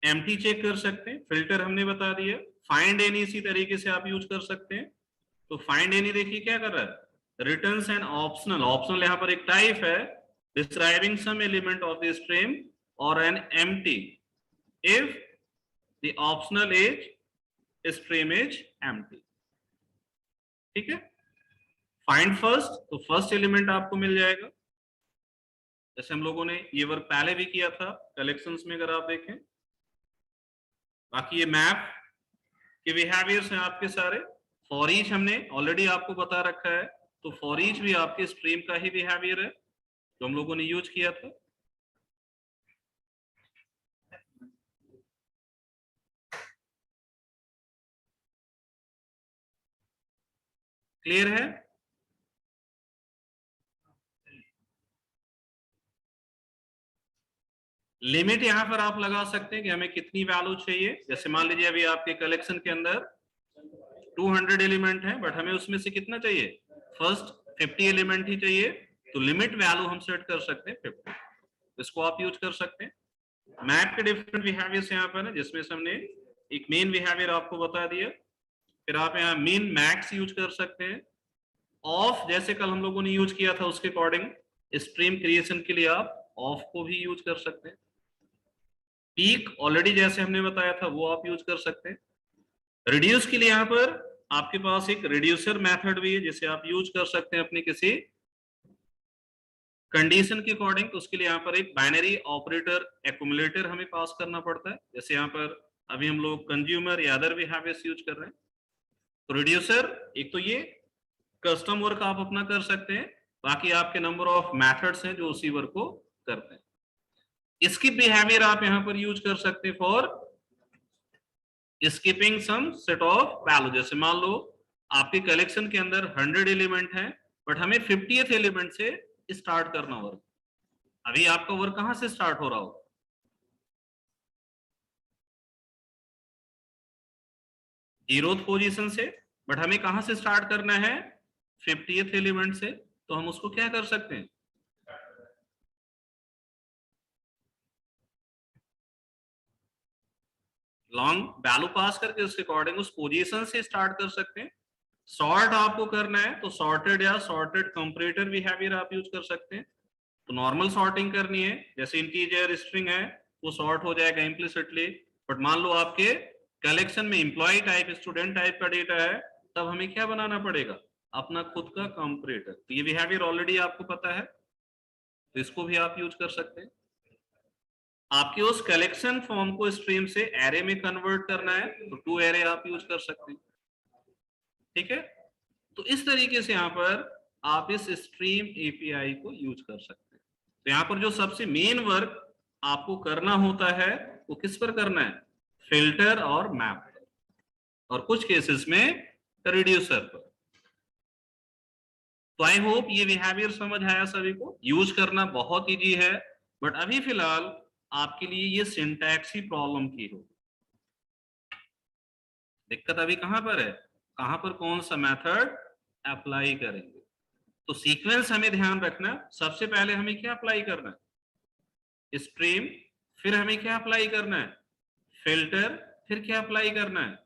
एम्प्टी चेक कर सकते हैं, फिल्टर हमने बता दिया, फाइंड एनी इसी तरीके से आप यूज कर सकते हैं। तो फाइंड एनी देखिए क्या कर रहा है, रिटर्न्स एन ऑप्शनल, ऑप्शनल यहां पर एक टाइप है, describing some element of the stream और an empty if the optional is stream is empty. ठीक है, फाइंड फर्स्ट, तो फर्स्ट एलिमेंट आपको मिल जाएगा, जैसे हम लोगों ने ये वर्क पहले भी किया था कलेक्शंस में, अगर आप देखें। बाकी ये मैप के बिहेवियर्स हैं आपके सारे। फॉर ईच हमने ऑलरेडी आपको बता रखा है, तो फॉर ईच भी आपके स्ट्रीम का ही बिहेवियर है जो हम लोगों ने यूज किया था। क्लियर है, लिमिट यहां पर आप लगा सकते हैं कि हमें कितनी वैल्यू चाहिए। जैसे मान लीजिए अभी आपके कलेक्शन के अंदर 200 एलिमेंट है, बट हमें उसमें से कितना चाहिए, फर्स्ट 50 एलिमेंट ही चाहिए, तो लिमिट वैल्यू हम सेट कर सकते हैं 50, इसको आप यूज कर सकते हैं। मैप के डिफरेंट बिहेवियर्स यहाँ पर है, जिसमें से हमने एक मेन बिहेवियर आपको बता दिया, फिर आप यहाँ मीन मैक्स यूज कर सकते हैं। ऑफ जैसे कल हम लोगों ने यूज किया था उसके अकॉर्डिंग स्ट्रीम क्रिएशन के लिए आप ऑफ को भी यूज कर सकते हैं। पीक ऑलरेडी जैसे हमने बताया था वो आप यूज कर सकते हैं। रिड्यूस के लिए यहाँ पर आपके पास एक रिड्यूसर मेथड भी है जिसे आप यूज कर सकते हैं अपनी किसी कंडीशन के अकॉर्डिंग। तो उसके लिए यहाँ पर एक बाइनरी ऑपरेटर एक्यूमुलेटर हमें पास करना पड़ता है, जैसे यहाँ पर अभी हम लोग कंज्यूमर या अदर बिहेवियर्स यूज कर रहे हैं। तो रिड्यूसर एक तो ये कस्टम वर्क आप अपना कर सकते हैं, बाकी आपके नंबर ऑफ मेथड्स हैं जो उसी वर्क को करते हैं। इसकी बिहेवियर आप यहां पर यूज कर सकते हैं for skipping some set of value. जैसे मान लो आपके कलेक्शन के अंदर 100 एलिमेंट हैं, बट हमें 50th एलिमेंट से स्टार्ट करना वर्क। अभी आपका वर्क कहां से स्टार्ट हो रहा हो? 0th पोजीशन से, बट हमें कहां से स्टार्ट करना है? 50th एलिमेंट से। तो हम उसको क्या कर सकते हैं? लॉन्ग वैल्यू पास करके उसके अकॉर्डिंग उस पोजीशन से स्टार्ट कर सकते हैं। सॉर्ट आपको करना है तो सॉर्टेड या सॉर्टेड कंपैरेटर बिहेवियर आप यूज कर सकते हैं। तो नॉर्मल सॉर्टिंग करनी है, जैसे इंटीजर स्ट्रिंग है वो सॉर्ट हो जाएगा इम्प्लिसिटली। बट मान लो आपके कलेक्शन में एम्प्लॉय टाइप स्टूडेंट टाइप का डेटा है, तब हमें क्या बनाना पड़ेगा? अपना खुद का कंपैरेटर। तो ये बिहेवियर ऑलरेडी आपको पता है, तो इसको भी आप यूज कर सकते हैं। आपके उस कलेक्शन फॉर्म को स्ट्रीम से एरे में कन्वर्ट करना है तो टू एरे आप यूज कर सकते हैं। ठीक है, तो इस तरीके से यहाँ पर आप इस स्ट्रीम एपीआई को यूज कर सकते हैं। तो यहाँ पर जो सबसे मेन वर्क आपको करना होता है वो किस पर करना है? फिल्टर और मैप पर, और कुछ केसेस में रिड्यूसर पर। तो आई होप ये बिहेवियर समझ आया सभी को। यूज करना बहुत इजी है, बट अभी फिलहाल आपके लिए ये सिंटैक्स ही प्रॉब्लम की हो। दिक्कत अभी कहां पर है? कहां पर कौन सा मेथड अप्लाई करेंगे? तो सीक्वेंस हमें ध्यान रखना। सबसे पहले हमें क्या अप्लाई करना है? स्ट्रीम। फिर हमें क्या अप्लाई करना है? फिल्टर। फिर क्या अप्लाई करना है?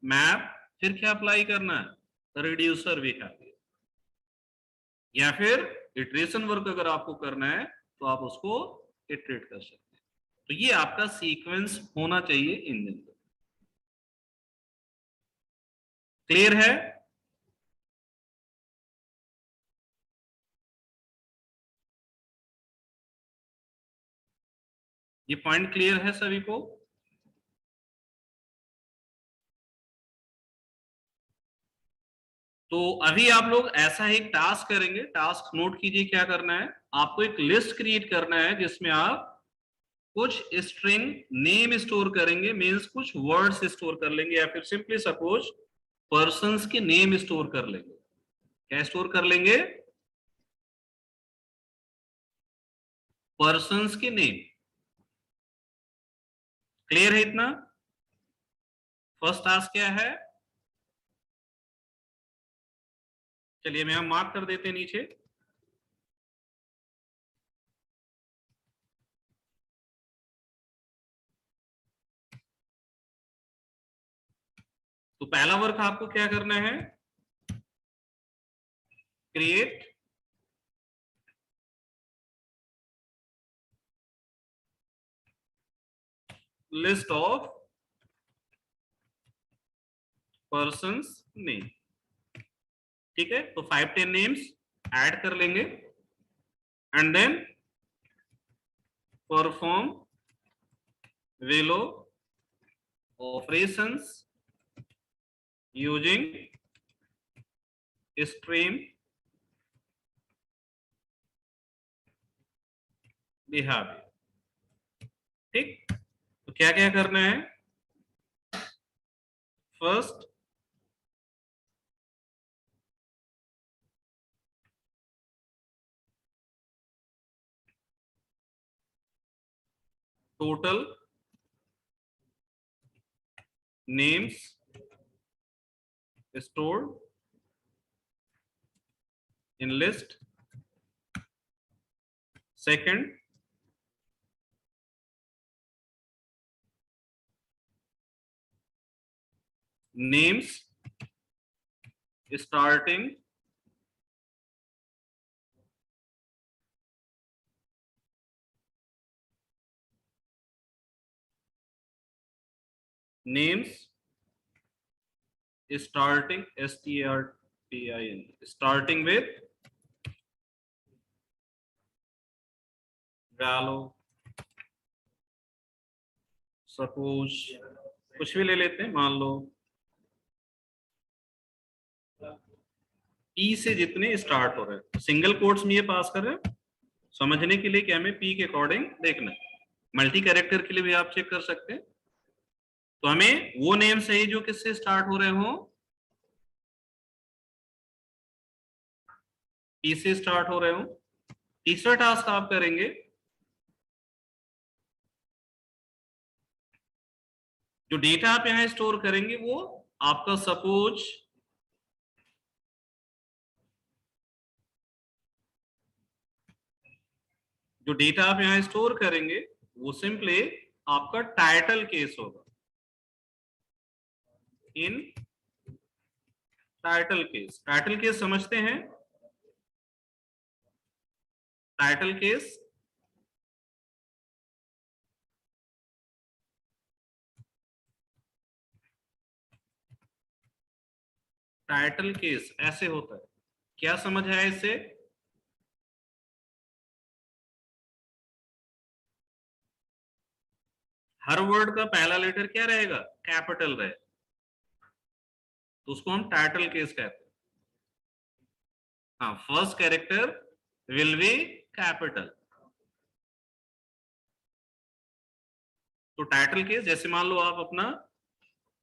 मैप। फिर क्या अप्लाई करना है? Reducer behaviour. या फिर इटरेशन वर्क अगर आपको करना है तो आप उसको इटरेट कर सकते हैं। तो ये आपका सीक्वेंस होना चाहिए इन दिन। क्लियर है? ये पॉइंट क्लियर है सभी को? तो अभी आप लोग ऐसा एक टास्क करेंगे। टास्क नोट कीजिए क्या करना है। आपको एक लिस्ट क्रिएट करना है जिसमें आप कुछ स्ट्रिंग नेम स्टोर करेंगे, मींस कुछ वर्ड्स स्टोर कर लेंगे, या फिर सिंपली सपोज पर्संस के नेम स्टोर कर लेंगे। क्या स्टोर कर लेंगे? पर्संस के नेम। क्लियर है इतना? फर्स्ट टास्क क्या है? चलिए हम यहां मार्क कर देते हैं नीचे। तो पहला वर्क आपको क्या करना है? Create list of persons name. ठीक है, तो 5-10 नेम्स ऐड कर लेंगे एंड देन परफॉर्म वेलो ऑपरेशंस यूजिंग स्ट्रीम बिहेवियर। ठीक, तो क्या क्या करना है? First total names stored in list second, names starting names starting STRTIN starting with value, suppose कुछ भी ले लेते हैं, मान लो P से जितने स्टार्ट हो रहे हैं, सिंगल कोट्स में ये पास कर रहे हैं समझने के लिए कि हमें P के अकॉर्डिंग देखना है। मल्टी कैरेक्टर के लिए भी आप चेक कर सकते हैं। तो हमें वो नेम चाहिए जो किससे स्टार्ट हो रहे हो, P से स्टार्ट हो रहे हो। तीसरा टास्क आप करेंगे, जो डेटा आप यहां स्टोर करेंगे वो आपका सपोज जो डेटा आप यहां स्टोर करेंगे वो सिंपली आपका टाइटल केस होगा। इन टाइटल केस समझते हैं? टाइटल केस ऐसे होता है। क्या समझ है इससे? हर वर्ड का पहला लेटर क्या रहेगा? कैपिटल रहे, तो उसको हम टाइटल केस कहते हैं। हाँ, first character will be capital. तो टाइटल केस, जैसे मान लो आप अपना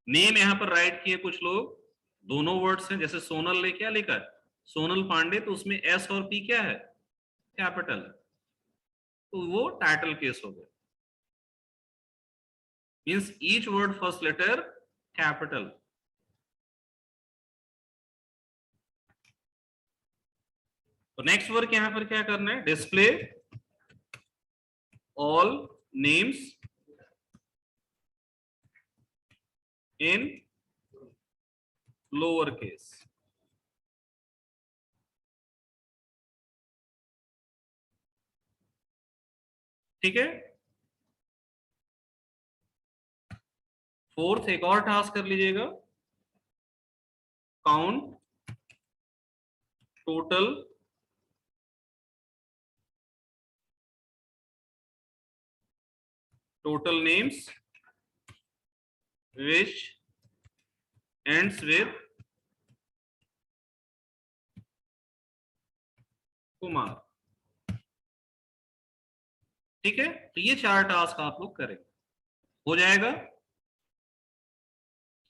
नेम यहां पर राइट किए, कुछ लोग दोनों वर्ड्स हैं, जैसे सोनल ने क्या लिखा है, सोनल पांडे, तो उसमें एस और पी क्या है? कैपिटल है, तो वो टाइटल केस हो गया। Means each word first letter capital. तो नेक्स्ट वर्क यहां पर क्या करना है, display all names in lower case. ठीक है। फोर्थ, एक और टास्क कर लीजिएगा, count total names which ends with Kumar. ठीक है, तो ये 4 टास्क आप लोग करेंगे, हो जाएगा।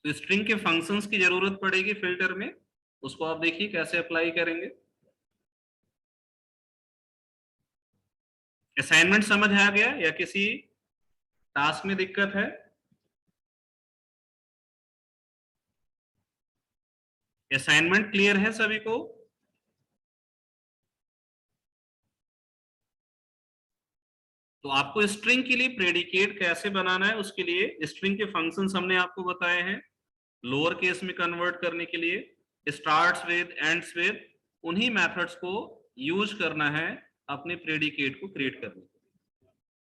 तो स्ट्रिंग के फंक्शंस की जरूरत पड़ेगी फिल्टर में, उसको आप देखिए कैसे अप्लाई करेंगे। असाइनमेंट समझ आ गया या किसी टास्क में दिक्कत है? असाइनमेंट क्लियर है सभी को? तो आपको स्ट्रिंग के लिए प्रेडिकेट कैसे बनाना है, उसके लिए स्ट्रिंग के फंक्शंस हमने आपको बताए हैं। लोअर केस में कन्वर्ट करने के लिए स्टार्ट्स विद, एंड्स विद, उन्हीं मेथड्स को यूज करना है अपने प्रेडिकेट को क्रिएट करने के लिए।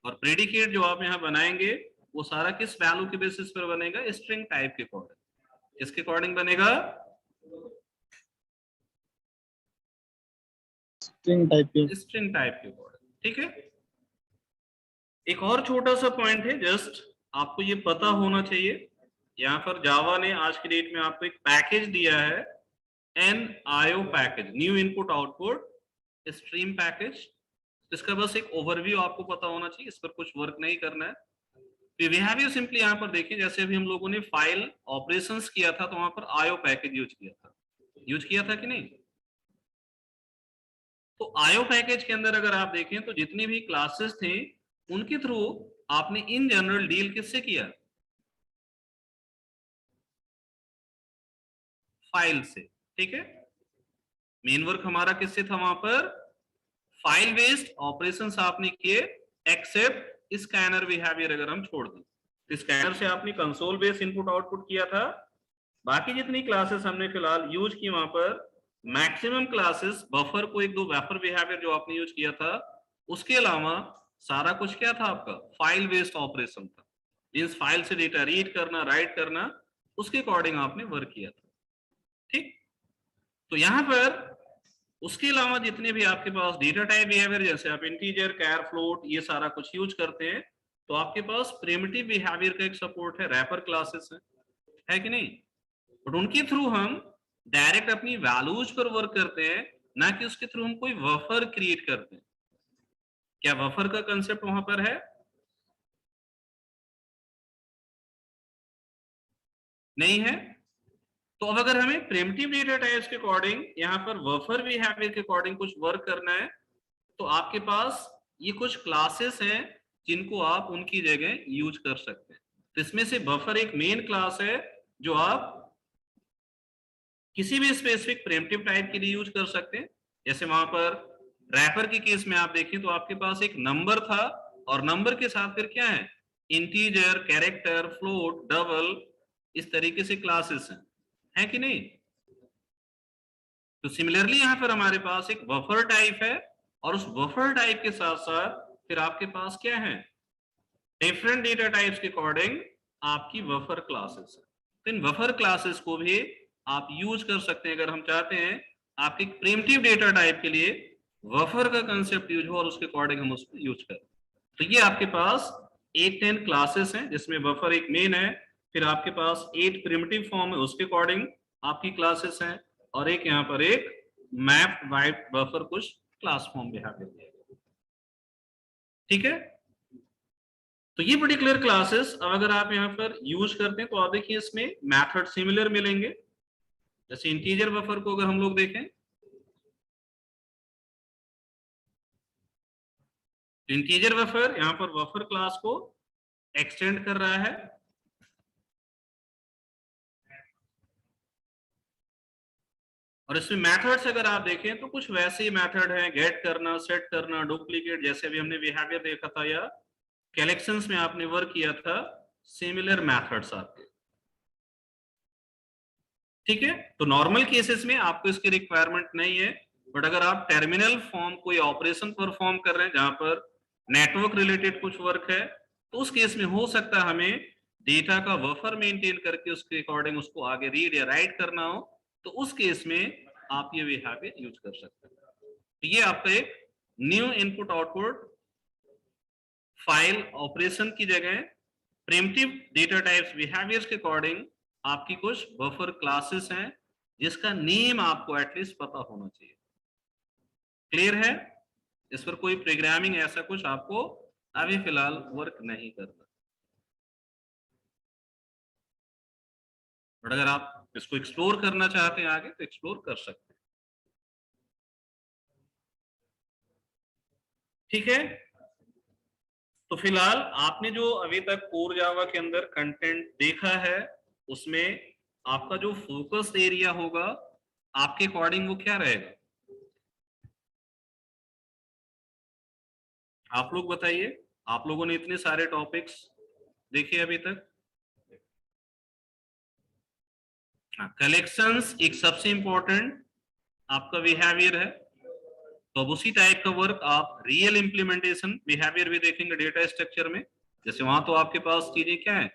और प्रेडिकेट जो आप यहाँ बनाएंगे वो सारा किस वैल्यू के बेसिस पर बनेगा? स्ट्रिंग टाइप के अकॉर्डिंग। किसके अकॉर्डिंग बनेगा? स्ट्रिंग टाइप के अकॉर्डिंग। ठीक है। एक और छोटा सा पॉइंट है, जस्ट आपको ये पता होना चाहिए, यहाँ पर जावा ने आज की डेट में आपको एक पैकेज दिया है, NIO package, new input output stream package. इसका बस एक ओवरव्यू आपको पता होना चाहिए, इस पर कुछ वर्क नहीं करना है। वी हैव यू सिंपली यहाँ पर देखिए, जैसे अभी हम लोगों ने फाइल ऑपरेशंस किया था तो वहां पर IO पैकेज यूज किया था कि नहीं? तो IO पैकेज के अंदर अगर आप देखें तो जितनी भी क्लासेस थे उनके थ्रू आपने इन जनरल डील किससे किया? फाइल से। ठीक है, मेन वर्क हमारा किससे था वहां पर? फाइल बेस्ड ऑपरेशंस आपने किए एक्सेप्ट स्कैनर बिहेवियर अगर हम छोड़ दें, तो स्कैनर से आपने कंसोल बेस्ड इनपुट आउटपुट किया था। बाकी जितनी क्लासेस हमने फिलहाल यूज की वहां पर मैक्सिमम क्लासेस बफर को एक दो बफर बिहेवियर जो आपने यूज किया था, उसके अलावा सारा कुछ क्या था आपका फाइल बेस्ड ऑपरेशन था। मींस फाइल से डेटा रीड करना राइट करना उसके अकॉर्डिंग आपने वर्क किया था। ठीक, तो यहां पर उसके अलावा जितने भी आपके पास डेटा टाइप बिहेवियर जैसे आप इंटीजर कैर फ्लोट ये सारा कुछ यूज करते हैं, तो आपके पास प्रिमिटिव बिहेवियर का एक सपोर्ट है, रैपर क्लासेस है कि नहीं। बट उनके थ्रू हम डायरेक्ट अपनी वैल्यूज पर वर्क करते हैं, ना कि उसके थ्रू हम कोई बफर क्रिएट करते हैं। क्या बफर का कंसेप्ट वहां पर है? नहीं है। तो अब अगर हमें प्रिमिटिव डेटा टाइप्स के अकॉर्डिंग यहाँ पर बफर बिहेवियर के अकॉर्डिंग कुछ वर्क करना है, तो आपके पास ये कुछ क्लासेस हैं जिनको आप उनकी जगह यूज कर सकते हैं। तो इसमें से बफर एक मेन क्लास है जो आप किसी भी स्पेसिफिक प्रिमिटिव टाइप के लिए यूज कर सकते हैं। जैसे वहां पर रैपर के केस में आप देखें तो आपके पास एक नंबर था और नंबर के साथ फिर क्या है इंटीजर कैरेक्टर फ्लोट डबल इस तरीके से क्लासेस हैं कि नहीं। तो सिमिलरली यहां पर हमारे पास एक बफर टाइप है और उस बफर टाइप के साथ साथ फिर आपके पास क्या है डिफरेंट डेटा टाइप्स के अकॉर्डिंग आपकी बफर क्लासेस है। तो इन बफर क्लासेस को भी आप यूज कर सकते हैं अगर हम चाहते हैं आपके प्रिमिटिव डेटा टाइप के लिए बफर का कंसेप्ट यूज हो और उसके अकॉर्डिंग हम उसको यूज करें। तो ये आपके पास 8-10 क्लासेस हैं जिसमें बफर एक मेन है, फिर आपके पास 8 प्रिमिटिव फॉर्म है उसके अकॉर्डिंग आपकी क्लासेस हैं, और एक यहाँ पर एक मैप वाइट बफर कुछ क्लास फॉर्म बिहेवियर। ठीक है, तो ये पर्टिकुलर क्लासेस अब अगर आप यहाँ पर यूज करते हैं तो आप देखिए इसमें मेथड सिमिलर मिलेंगे। जैसे इंटीजर बफर को अगर हम लोग देखें, इंटीजर बफर यहाँ पर बफर क्लास को एक्सटेंड कर रहा है, और इसमें मेथड्स अगर आप देखें तो कुछ वैसे ही मेथड हैं, गेट करना सेट करना डुप्लीकेट, जैसे अभी हमने बिहेवियर देखा था या कलेक्शंस में आपने वर्क किया था, सिमिलर मेथड्स आपके। ठीक है, तो नॉर्मल केसेस में आपको इसकी रिक्वायरमेंट नहीं है, बट अगर आप टर्मिनल फॉर्म कोई ऑपरेशन परफॉर्म कर रहे हैं जहां पर नेटवर्क रिलेटेड कुछ वर्क है, तो उस केस में हो सकता है हमें डेटा का बफर मेंटेन करके उसके अकॉर्डिंग उसको आगे रीड या राइट करना हो, तो उस केस में आप ये बिहेवियर यूज कर सकते हैं। तो ये आपका एक new input output file operation की जगह प्रिमिटिव डेटा टाइप्स बिहेवियर्स के अकॉर्डिंग आपकी कुछ बफर क्लासेस हैं जिसका नेम आपको एटलीस्ट पता होना चाहिए। क्लियर है? इस पर कोई प्रोग्रामिंग ऐसा कुछ आपको अभी फिलहाल वर्क नहीं करना, बट अगर आप इसको एक्सप्लोर करना चाहते हैं आगे तो एक्सप्लोर कर सकते हैं। ठीक है, तो फिलहाल आपने जो अभी तक कोर जावा के अंदर कंटेंट देखा है उसमें आपका जो फोकस एरिया होगा आपके अकॉर्डिंग वो क्या रहेगा, आप लोग बताइए। आप लोगों ने इतने सारे टॉपिक्स देखे अभी तक। कलेक्शंस एक सबसे इंपॉर्टेंट आपका बिहेवियर है, तो अब उसी टाइप का वर्क आप रियल इंप्लीमेंटेशन बिहेवियर भी देखेंगे डेटा स्ट्रक्चर में। जैसे वहां तो आपके पास चीजें क्या है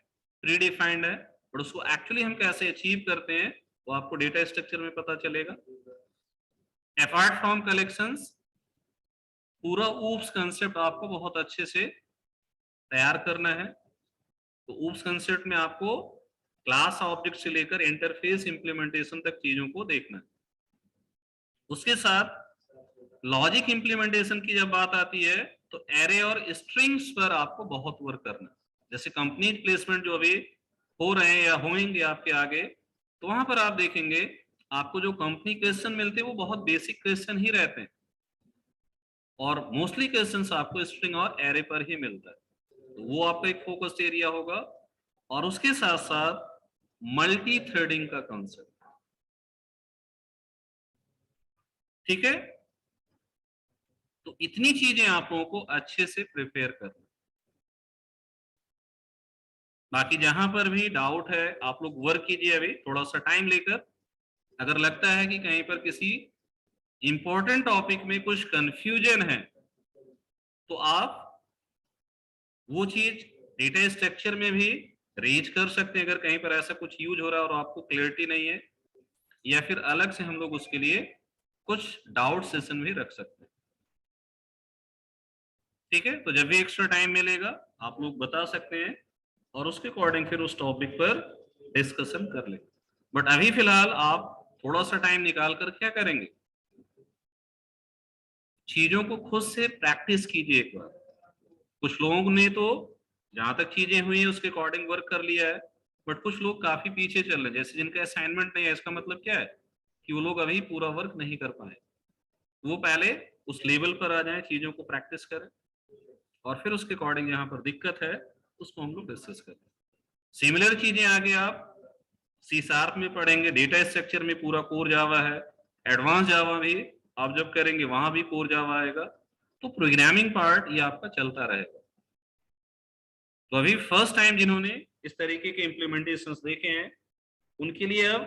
प्री डिफाइंड है, बट उसको एक्चुअली हम कैसे अचीव करते हैं वो आपको डेटा स्ट्रक्चर में पता चलेगा। अपार्ट फ्रॉम कलेक्शंस पूरा ऊप्स कंसेप्ट आपको बहुत अच्छे से तैयार करना है। तो ऊप्स कंसेप्ट में आपको क्लास ऑब्जेक्ट से लेकर इंटरफेस इंप्लीमेंटेशन तक चीजों को देखना है। उसके साथ लॉजिक इंप्लीमेंटेशन की जब बात आती है तो एरे और स्ट्रिंग्स पर आपको बहुत वर्क करना है। जैसे कंपनी प्लेसमेंट जो अभी हो रहे हैं या होंगे आपके आगे, तो वहां पर आप देखेंगे आपको जो कंपनी क्वेश्चन मिलते हैं वो बहुत बेसिक क्वेश्चन ही रहते हैं, और मोस्टली क्वेश्चंस आपको स्ट्रिंग और एरे पर ही मिलता है। तो वो आपका एक फोकस एरिया होगा, और उसके साथ साथ मल्टी थ्रेडिंग का कंसेप्ट। ठीक है, तो इतनी चीजें आप लोगों को अच्छे से प्रिपेयर करना। बाकी जहां पर भी डाउट है आप लोग वर्क कीजिए अभी थोड़ा सा टाइम लेकर। अगर लगता है कि कहीं पर किसी इंपॉर्टेंट टॉपिक में कुछ कंफ्यूजन है तो आप वो चीज डेटा स्ट्रक्चर में भी रेज कर सकते हैं, अगर कहीं पर ऐसा कुछ यूज हो रहा है और आपको क्लियरिटी नहीं है, या फिर अलग से हम लोग उसके लिए कुछ डाउट सेशन भी रख सकते हैं। ठीक है, तो जब भी एक्स्ट्रा टाइम मिलेगा आप लोग बता सकते हैं और उसके अकॉर्डिंग फिर उस टॉपिक पर डिस्कशन कर लेंगे। बट अभी फिलहाल आप थोड़ा सा टाइम निकाल कर क्या करेंगे, चीजों को खुद से प्रैक्टिस कीजिए एक बार। कुछ लोगों ने तो जहां तक चीजें हुई है उसके अकॉर्डिंग वर्क कर लिया है, बट कुछ लोग काफी पीछे चल रहे हैं, जैसे जिनका असाइनमेंट नहीं है। इसका मतलब क्या है कि वो लोग अभी पूरा वर्क नहीं कर पाए। वो पहले उस लेवल पर आ जाए, चीजों को प्रैक्टिस करें और फिर उसके अकॉर्डिंग यहाँ पर दिक्कत है उसको हम लोग डिस्कस करें। सिमिलर चीजें आगे आप सी शार्प में पढ़ेंगे, डेटा स्ट्रक्चर में पूरा कोर जावा है, एडवांस जावा भी आप जब करेंगे वहां भी कोर जावा आएगा। तो प्रोग्रामिंग पार्ट ये आपका चलता रहेगा। तो अभी फर्स्ट टाइम जिन्होंने इस तरीके के इम्प्लीमेंटेशंस देखे हैं उनके लिए अब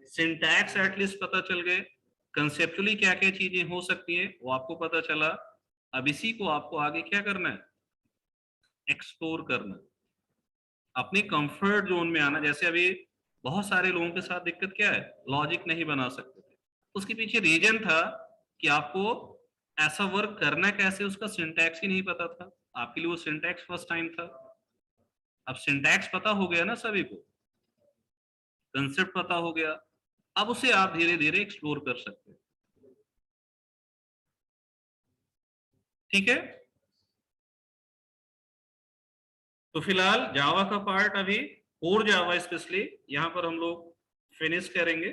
सिंटैक्स एटलीस्ट पता चल गए, कंसेप्चुअली क्या क्या चीजें हो सकती हैं वो आपको पता चला। अब इसी को आपको आगे क्या करना है, एक्सप्लोर करना, अपने कंफर्ट जोन में आना। जैसे अभी बहुत सारे लोगों के साथ दिक्कत क्या है, लॉजिक नहीं बना सकते थे। उसके पीछे रीजन था कि आपको ऐसा वर्क करना कैसे, उसका सिंटैक्स ही नहीं पता था। आपके लिए वो सिंटैक्स फर्स्ट टाइम था। अब सिंटैक्स पता हो गया ना सभी को, कंसेप्ट पता हो गया, अब उसे आप धीरे धीरे एक्सप्लोर कर सकते हैं। ठीक है, तो फिलहाल जावा का पार्ट अभी कोर जावा स्पेशली यहाँ पर हम लोग फिनिश करेंगे।